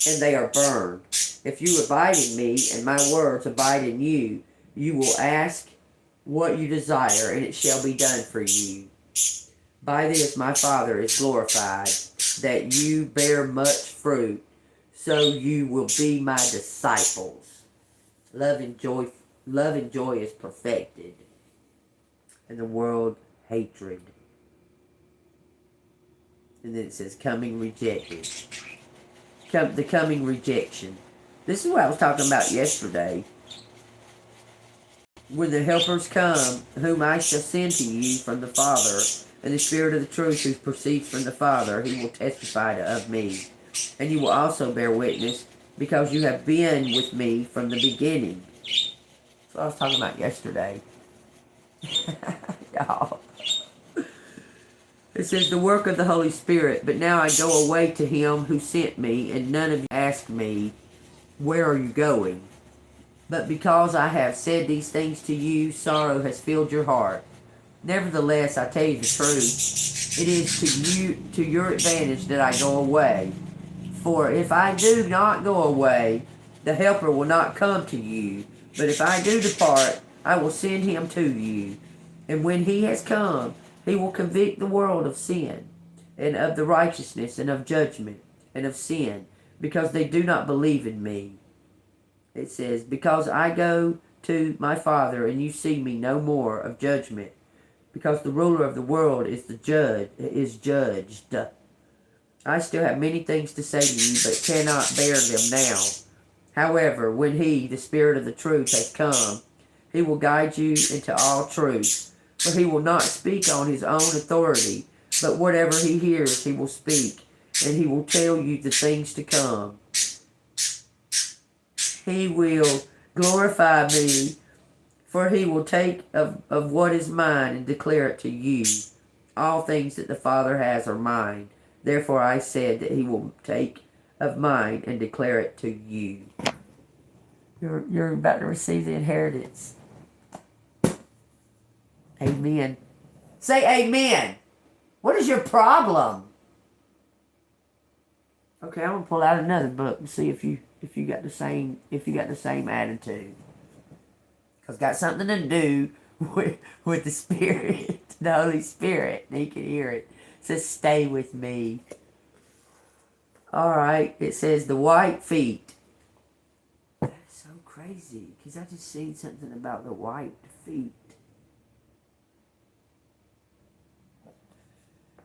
and they are burned. If you abide in me, and my words abide in you, you will ask what you desire, and it shall be done for you. By this my Father is glorified, that you bear much fruit, so you will be my disciples. Love and joy is perfected, and the world hatred. And then it says coming rejected. The coming rejection. This is what I was talking about yesterday. When the helpers come, whom I shall send to you from the Father, and the Spirit of the truth who proceeds from the Father, he will testify of me. And you will also bear witness, because you have been with me from the beginning. That's what I was talking about yesterday. Y'all. It says, the work of the Holy Spirit. But now I go away to him who sent me, and none of you ask me, where are you going? But because I have said these things to you, sorrow has filled your heart. Nevertheless, I tell you the truth. It is to your advantage that I go away. For if I do not go away, the Helper will not come to you. But if I do depart, I will send him to you. And when he has come, he will convict the world of sin, and of the righteousness, and of judgment, and of sin, because they do not believe in me. It says, because I go to my Father, and you see me no more of judgment, because the ruler of the world is judged. I still have many things to say to you, but cannot bear them now. However, when he, the Spirit of the truth, has come, he will guide you into all truth. For he will not speak on his own authority, but whatever he hears he will speak, and he will tell you the things to come. He will glorify me, for he will take of what is mine and declare it to you. All things that the Father has are mine. Therefore I said that he will take of mine and declare it to you. You're about to receive the inheritance. Amen. Say amen. What is your problem? Okay, I'm gonna pull out another book and see if you got the same attitude. Cause it's got something to do with the Spirit, the Holy Spirit. And you can hear it. It says, "Stay with me." All right. It says the white feet. That's so crazy. Cause I just seen something about the white feet.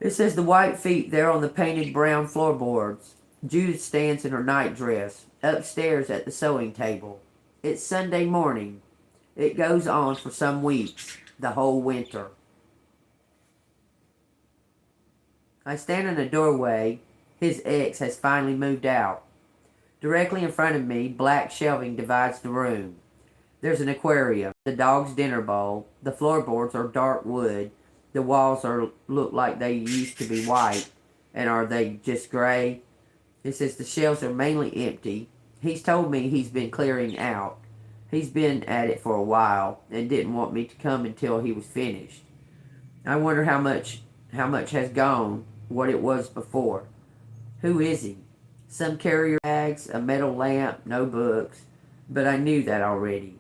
It says the white feet there on the painted brown floorboards. Judith stands in her nightdress upstairs at the sewing table. It's Sunday morning. It goes on for some weeks, the whole winter. I stand in the doorway. His ex has finally moved out. Directly in front of me, black shelving divides the room. There's an aquarium, the dog's dinner bowl. The floorboards are dark wood. The walls look like they used to be white. And are they just gray? It says the shelves are mainly empty. He's told me he's been clearing out. He's been at it for a while and didn't want me to come until he was finished. I wonder how much has gone, what it was before. Who is he? Some carrier bags, a metal lamp, no books. But I knew that already.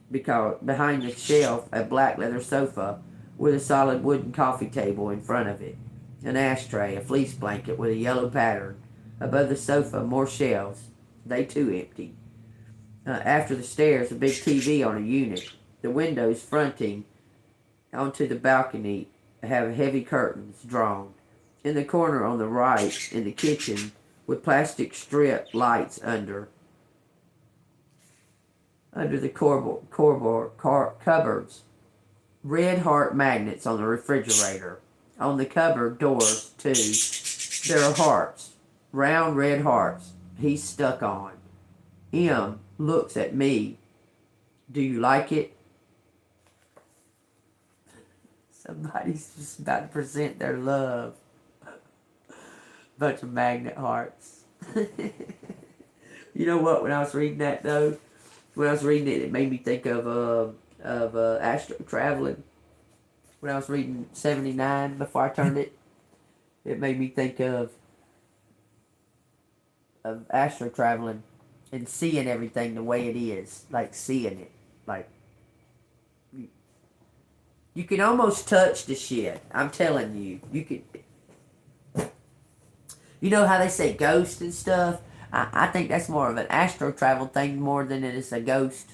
Because behind the shelf, a black leather sofa with a solid wooden coffee table in front of it. An ashtray, a fleece blanket with a yellow pattern. Above the sofa, more shelves. They too empty. After the stairs, a big TV on a unit. The windows fronting onto the balcony have heavy curtains drawn. In the corner on the right, in the kitchen, with plastic strip lights under the cupboards. Red heart magnets on the refrigerator. On the cupboard doors, too, there are hearts. Round red hearts. He's stuck on. M looks at me. Do you like it? Somebody's just about to present their love. Bunch of magnet hearts. You know what? When I was reading that though, when I was reading it, it made me think of astro traveling. When I was reading 79 before I turned it, it made me think of astro traveling and seeing everything the way it is, like seeing it, like you can almost touch the shit. I'm telling you, you can. You know how they say ghost and stuff? I think that's more of an astro travel thing more than it is a ghost.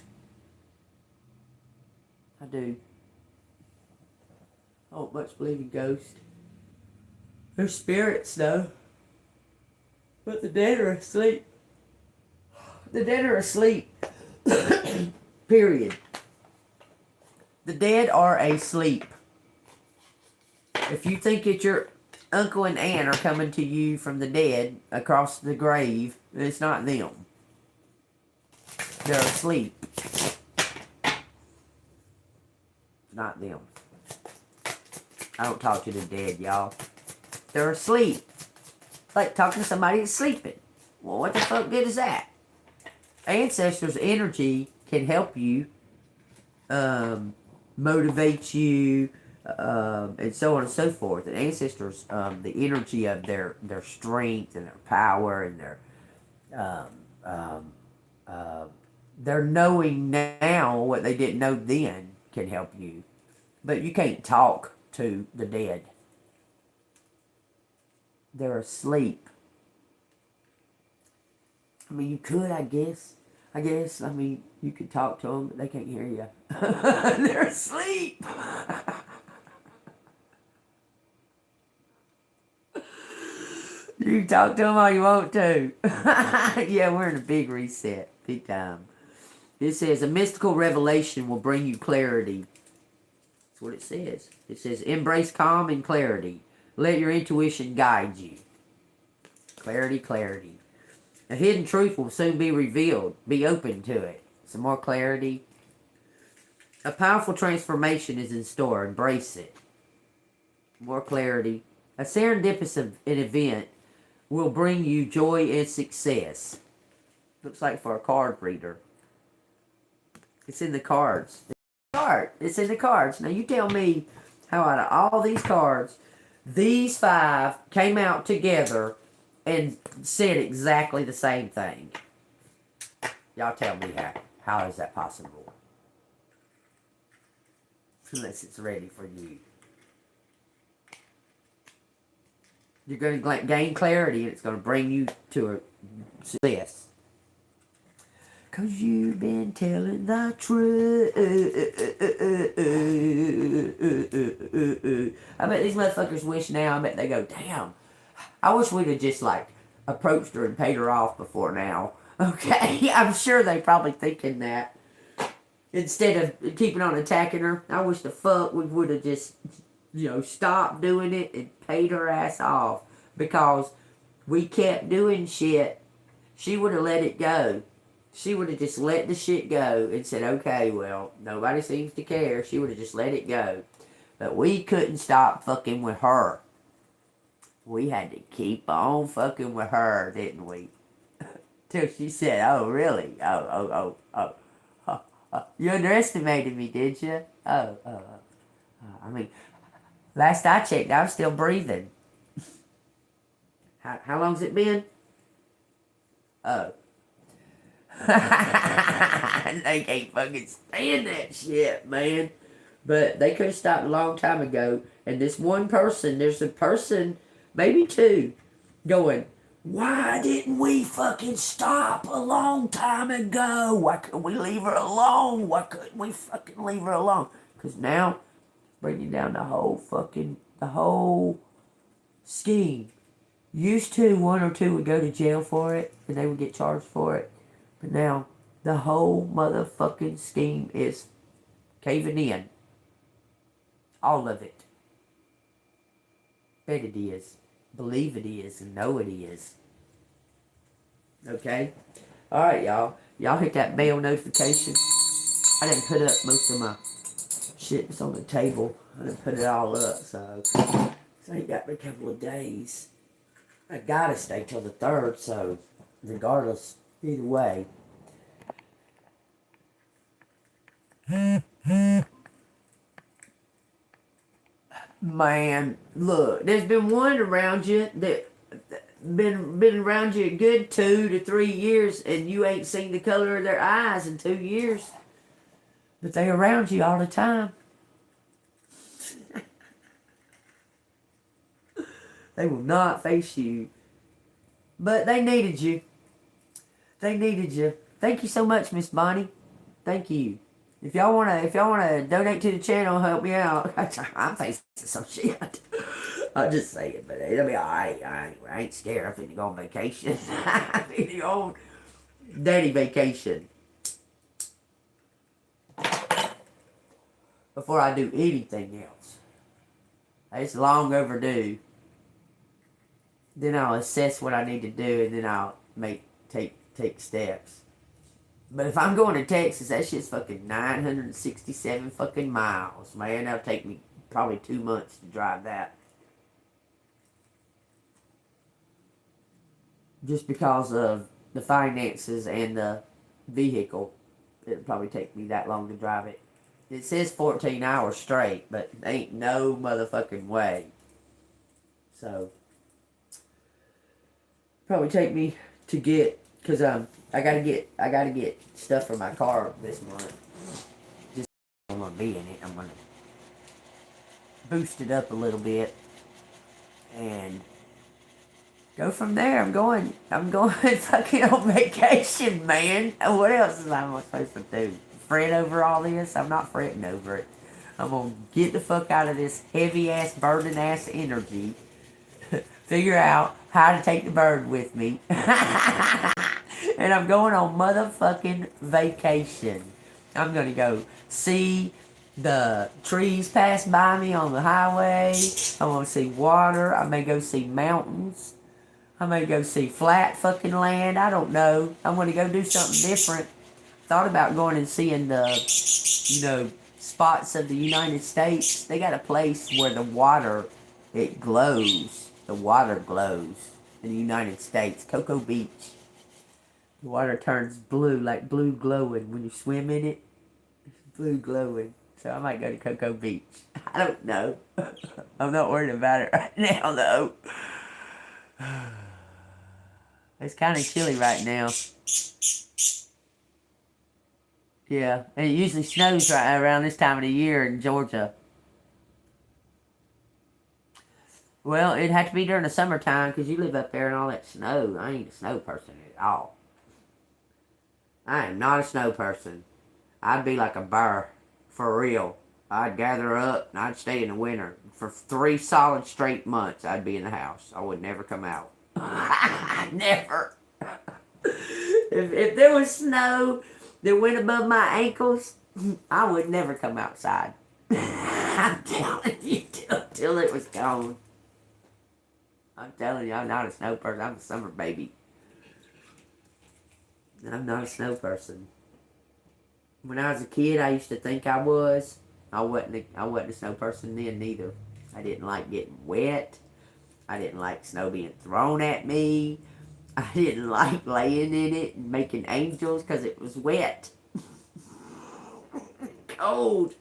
I do. I don't much believe in ghosts. They're spirits, though. But the dead are asleep. The dead are asleep. Period. The dead are asleep. If you think that your uncle and aunt are coming to you from the dead across the grave, it's not them. They're asleep. Not them. I don't talk to the dead, y'all. They're asleep. Like talking to somebody that's sleeping. Well, what the fuck good is that? Ancestors' energy can help you, motivate you, and so on and so forth. And ancestors, the energy of their strength and their power and their knowing now what they didn't know then can help you. But you can't talk to the dead. They're asleep. I mean, you could, I guess. I mean, you could talk to them, but they can't hear you. They're asleep. You can talk to them all you want to. Yeah, we're in a big reset. Big time. It says, a mystical revelation will bring you clarity. That's what it says. It says, embrace calm and clarity. Let your intuition guide you. Clarity, clarity. A hidden truth will soon be revealed. Be open to it. Some more clarity. A powerful transformation is in store. Embrace it. More clarity. A serendipitous event will bring you joy and success. Looks like for a card reader. It's in the cards. It's in the cards. Now you tell me how out of all these cards, these 5 came out together and said exactly the same thing. Y'all tell me how. How is that possible? Unless it's ready for you. You're going to gain clarity and it's going to bring you to a success. Cause you've been telling the truth. I bet these motherfuckers wish now, I bet they go, damn. I wish we'd have just like approached her and paid her off before now. Okay, I'm sure they probably thinking that. Instead of keeping on attacking her, I wish the fuck we would have just, stopped doing it and paid her ass off. Because we kept doing shit. She would have let it go. She would have just let the shit go and said, okay, well, nobody seems to care. She would have just let it go. But we couldn't stop fucking with her. We had to keep on fucking with her, didn't we? Till she said, oh, really? Oh. You underestimated me, did you? I mean, last I checked, I'm still breathing. How long's it been? Oh. They can't fucking stand that shit, man. But they could have stopped a long time ago. And this one person, there's a person, maybe 2, going, why didn't we fucking stop a long time ago? Why couldn't we leave her alone? Why couldn't we fucking leave her alone? Because now, bringing down the whole scheme. Used to, 1 or 2 would go to jail for it, and they would get charged for it. But now, the whole motherfucking scheme is caving in. All of it. Bet it is. Believe it is, and know it is. Okay? Alright, y'all. Y'all hit that bell notification. I didn't put up most of my shit that's on the table. I didn't put it all up, so I got me a couple of days. I gotta stay till the 3rd, so regardless, either way. Man, look, there's been one around you that been around you a good 2 to 3 years, and you ain't seen the color of their eyes in 2 years. But they around you all the time. They will not face you. But they needed you. They needed you. Thank you so much, Miss Bonnie. Thank you. If y'all wanna donate to the channel, help me out. I'm facing some shit. I'll just say it, but it'll be alright. I ain't scared. I'm finna go on vacation. I'm finna go on daddy vacation. Before I do anything else. It's long overdue. Then I'll assess what I need to do, and then I'll take steps. But if I'm going to Texas, that shit's fucking 967 fucking miles. Man, that'll take me probably 2 months to drive that. Just because of the finances and the vehicle. It'll probably take me that long to drive it. It says 14 hours straight, but ain't no motherfucking way. So, probably take me to get, cause I gotta get stuff for my car this month. Just I'm gonna be in it. I'm gonna boost it up a little bit and go from there. I'm going fucking on vacation, man. What else am I supposed to do? Fret over all this? I'm not fretting over it. I'm gonna get the fuck out of this heavy ass, burden ass energy. Figure out how to take the bird with me. And I'm going on motherfucking vacation. I'm gonna go see the trees pass by me on the highway. I'm gonna see water. I may go see mountains. I may go see flat fucking land. I don't know. I'm gonna go do something different. Thought about going and seeing the, spots of the United States. They got a place where the water, it glows. The water glows in the United States. Cocoa Beach. The water turns blue, like blue glowing. When you swim in it, it's blue glowing. So I might go to Cocoa Beach. I don't know. I'm not worried about it right now, though. It's kind of chilly right now. Yeah, and it usually snows right around this time of the year in Georgia. Well, it'd have to be during the summertime because you live up there and all that snow. I ain't a snow person at all. I am not a snow person. I'd be like a bear, for real. I'd gather up and I'd stay in the winter. For 3 solid straight months, I'd be in the house. I would never come out. Never. If there was snow that went above my ankles, I would never come outside. I'm telling you, till it was gone. I'm telling you, I'm not a snow person. I'm a summer baby. I'm not a snow person. When I was a kid, I used to think I was. I wasn't a snow person then neither. I didn't like getting wet. I didn't like snow being thrown at me. I didn't like laying in it and making angels because it was wet. Cold.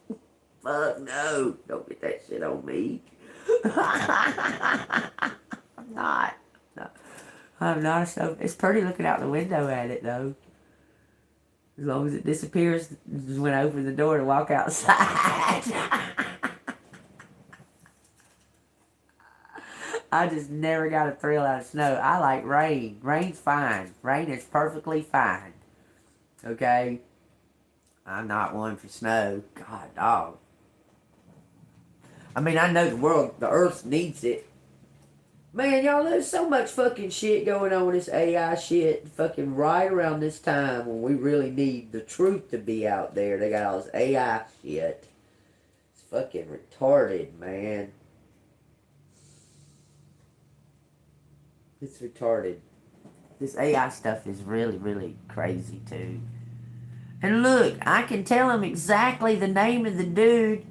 Fuck no. Don't get that shit on me. I'm not. No. I'm not a snow. It's pretty looking out the window at it though. As long as it disappears when I open the door to walk outside. I just never got a thrill out of snow. I like rain. Rain's fine. Rain is perfectly fine. Okay? I'm not one for snow. God, dog. I mean, I know the earth needs it. Man, y'all, there's so much fucking shit going on with this AI shit fucking right around this time when we really need the truth to be out there. They got all this AI shit. It's fucking retarded, man. It's retarded. This AI stuff is really, really crazy, too. And look, I can tell him exactly the name of the dude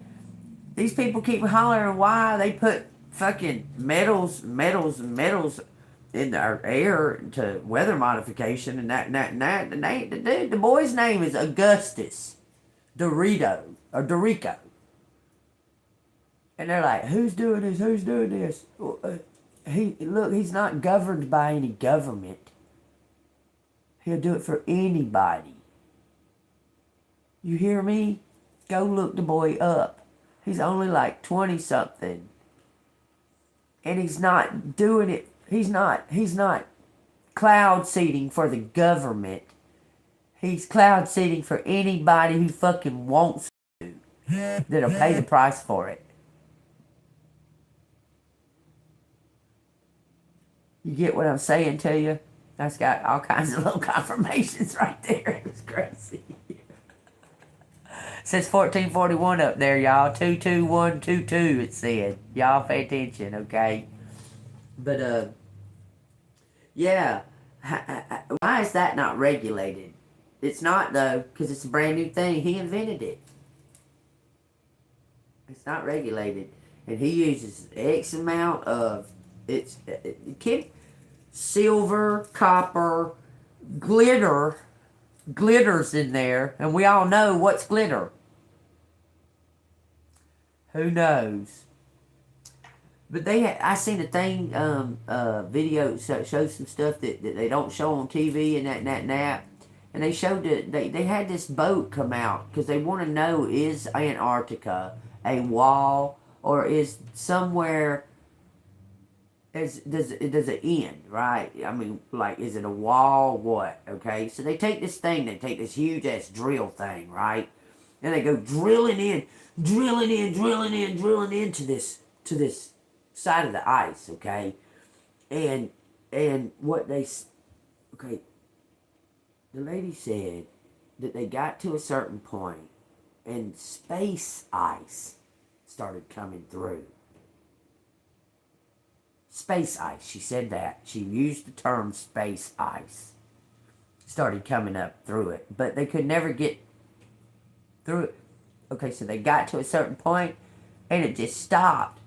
These people keep hollering why they put fucking metals in our air to weather modification and the dude, the boy's name is Augustus Dorico. And they're like, who's doing this? Who's doing this? He's not governed by any government. He'll do it for anybody. You hear me? Go look the boy up. He's only like 20 something. And he's not doing it. He's not cloud seeding for the government. He's cloud seeding for anybody who fucking wants to. That'll pay the price for it. You get what I'm saying to you? That's got all kinds of little confirmations right there. It was crazy. It says 1441 up there, y'all. 22122 it said. Y'all pay attention, okay? But, yeah. Why is that not regulated? It's not, though, because it's a brand new thing. He invented it. It's not regulated. And he uses X amount of... silver, copper, glitters in there, and we all know what's glitter. Who knows? But I seen a thing, video shows some stuff that they don't show on TV and that, and they showed it. They had this boat come out because they want to know, is Antarctica a wall or is somewhere? Does it end, right? I mean, like, is it a wall? What? Okay, so they take this huge ass drill thing, right? And they go drilling into this side of the ice, okay? And what the lady said that they got to a certain point and space ice started coming through. Space ice, she said that. She used the term space ice. Started coming up through it. But they could never get through it. Okay, so they got to a certain point and it just stopped.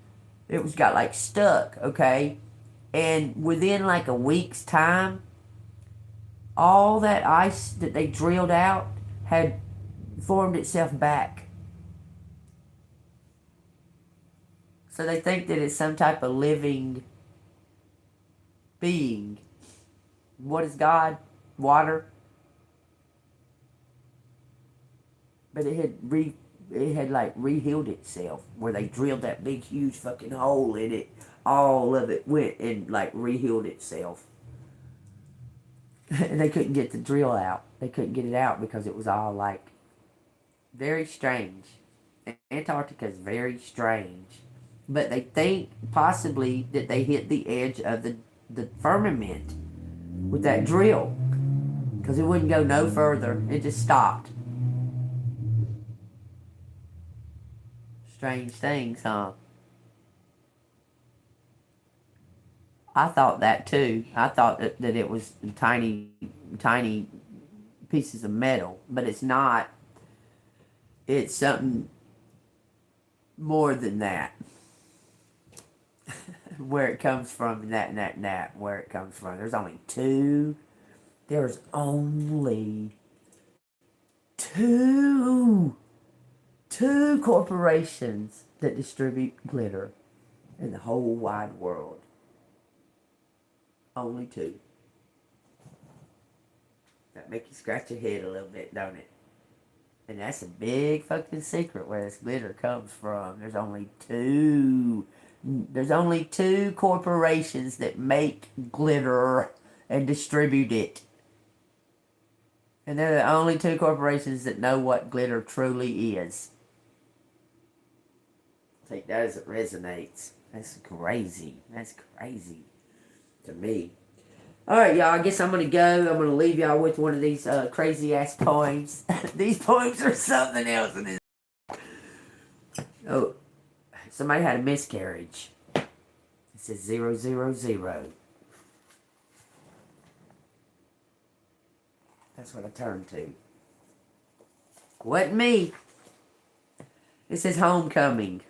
It got like stuck, okay? And within like a week's time, all that ice that they drilled out had formed itself back. So they think that it's some type of living being. What is God? Water. But it had like rehealed itself, where they drilled that big huge fucking hole in it. All of it went and like rehealed itself. And they couldn't get the drill out. They couldn't get it out because it was all like very strange. Antarctica is very strange. But they think possibly that they hit the edge of the firmament with that drill, because it wouldn't go no further. It just stopped. Strange things, huh? I thought that too. I thought that it was tiny pieces of metal, but it's not. It's something more than that. Where it comes from, where it comes from. There's only two corporations that distribute glitter in the whole wide world. Only two. That make you scratch your head a little bit, don't it? And that's a big fucking secret where this glitter comes from. There's only two corporations that make glitter and distribute it. And they're the only two corporations that know what glitter truly is. Take that as it resonates. That's crazy. That's crazy to me. Alright, y'all, I guess I'm going to go. I'm going to leave y'all with one of these crazy-ass poems. These poems are something else. Oh, somebody had a miscarriage. It says 000. That's what I turned to. Wasn't me. It says homecoming.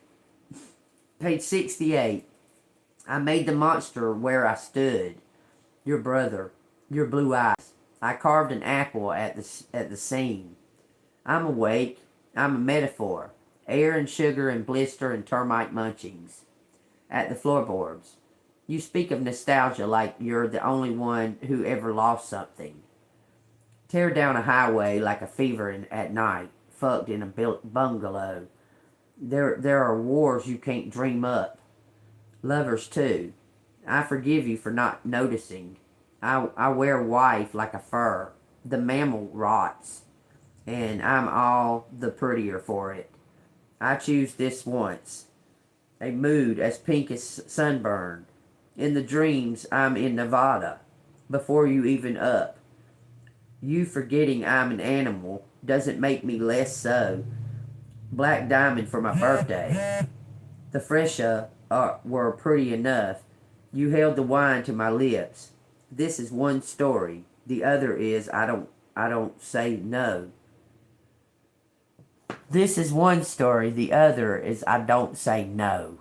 Page 68. I made the monster where I stood. Your brother. Your blue eyes. I carved an apple at the seam. I'm awake. I'm a metaphor. Air and sugar and blister and termite munchings. At the floorboards. You speak of nostalgia like you're the only one who ever lost something. Tear down a highway like a fever at night. Fucked in a bungalow. There are wars you can't dream up. Lovers too. I forgive you for not noticing. I wear wife like a fur. The mammal rots. And I'm all the prettier for it. I choose this once. A mood as pink as sunburn. In the dreams, I'm in Nevada. Before you even up. You forgetting I'm an animal doesn't make me less so. Black diamond for my birthday. The fresha were pretty enough. You held the wine to my lips. This is one story. The other is I don't say no. This is one story. The other is I don't say no.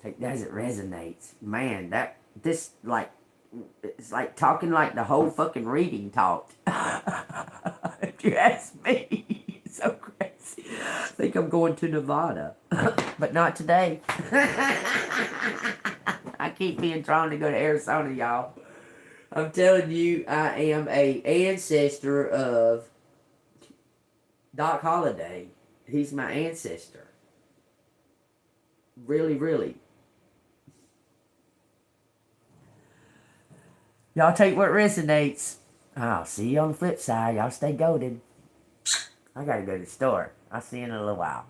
Take that as it resonates. Man, it's like talking like the whole fucking reading talked. If you ask me. It's so crazy. I think I'm going to Nevada. But not today. I keep being drawn to go to Arizona, y'all. I'm telling you, I am a ancestor of Doc Holliday. He's my ancestor. Really, really. Y'all take what resonates. I'll see you on the flip side. Y'all stay goated. I gotta go to the store. I'll see you in a little while.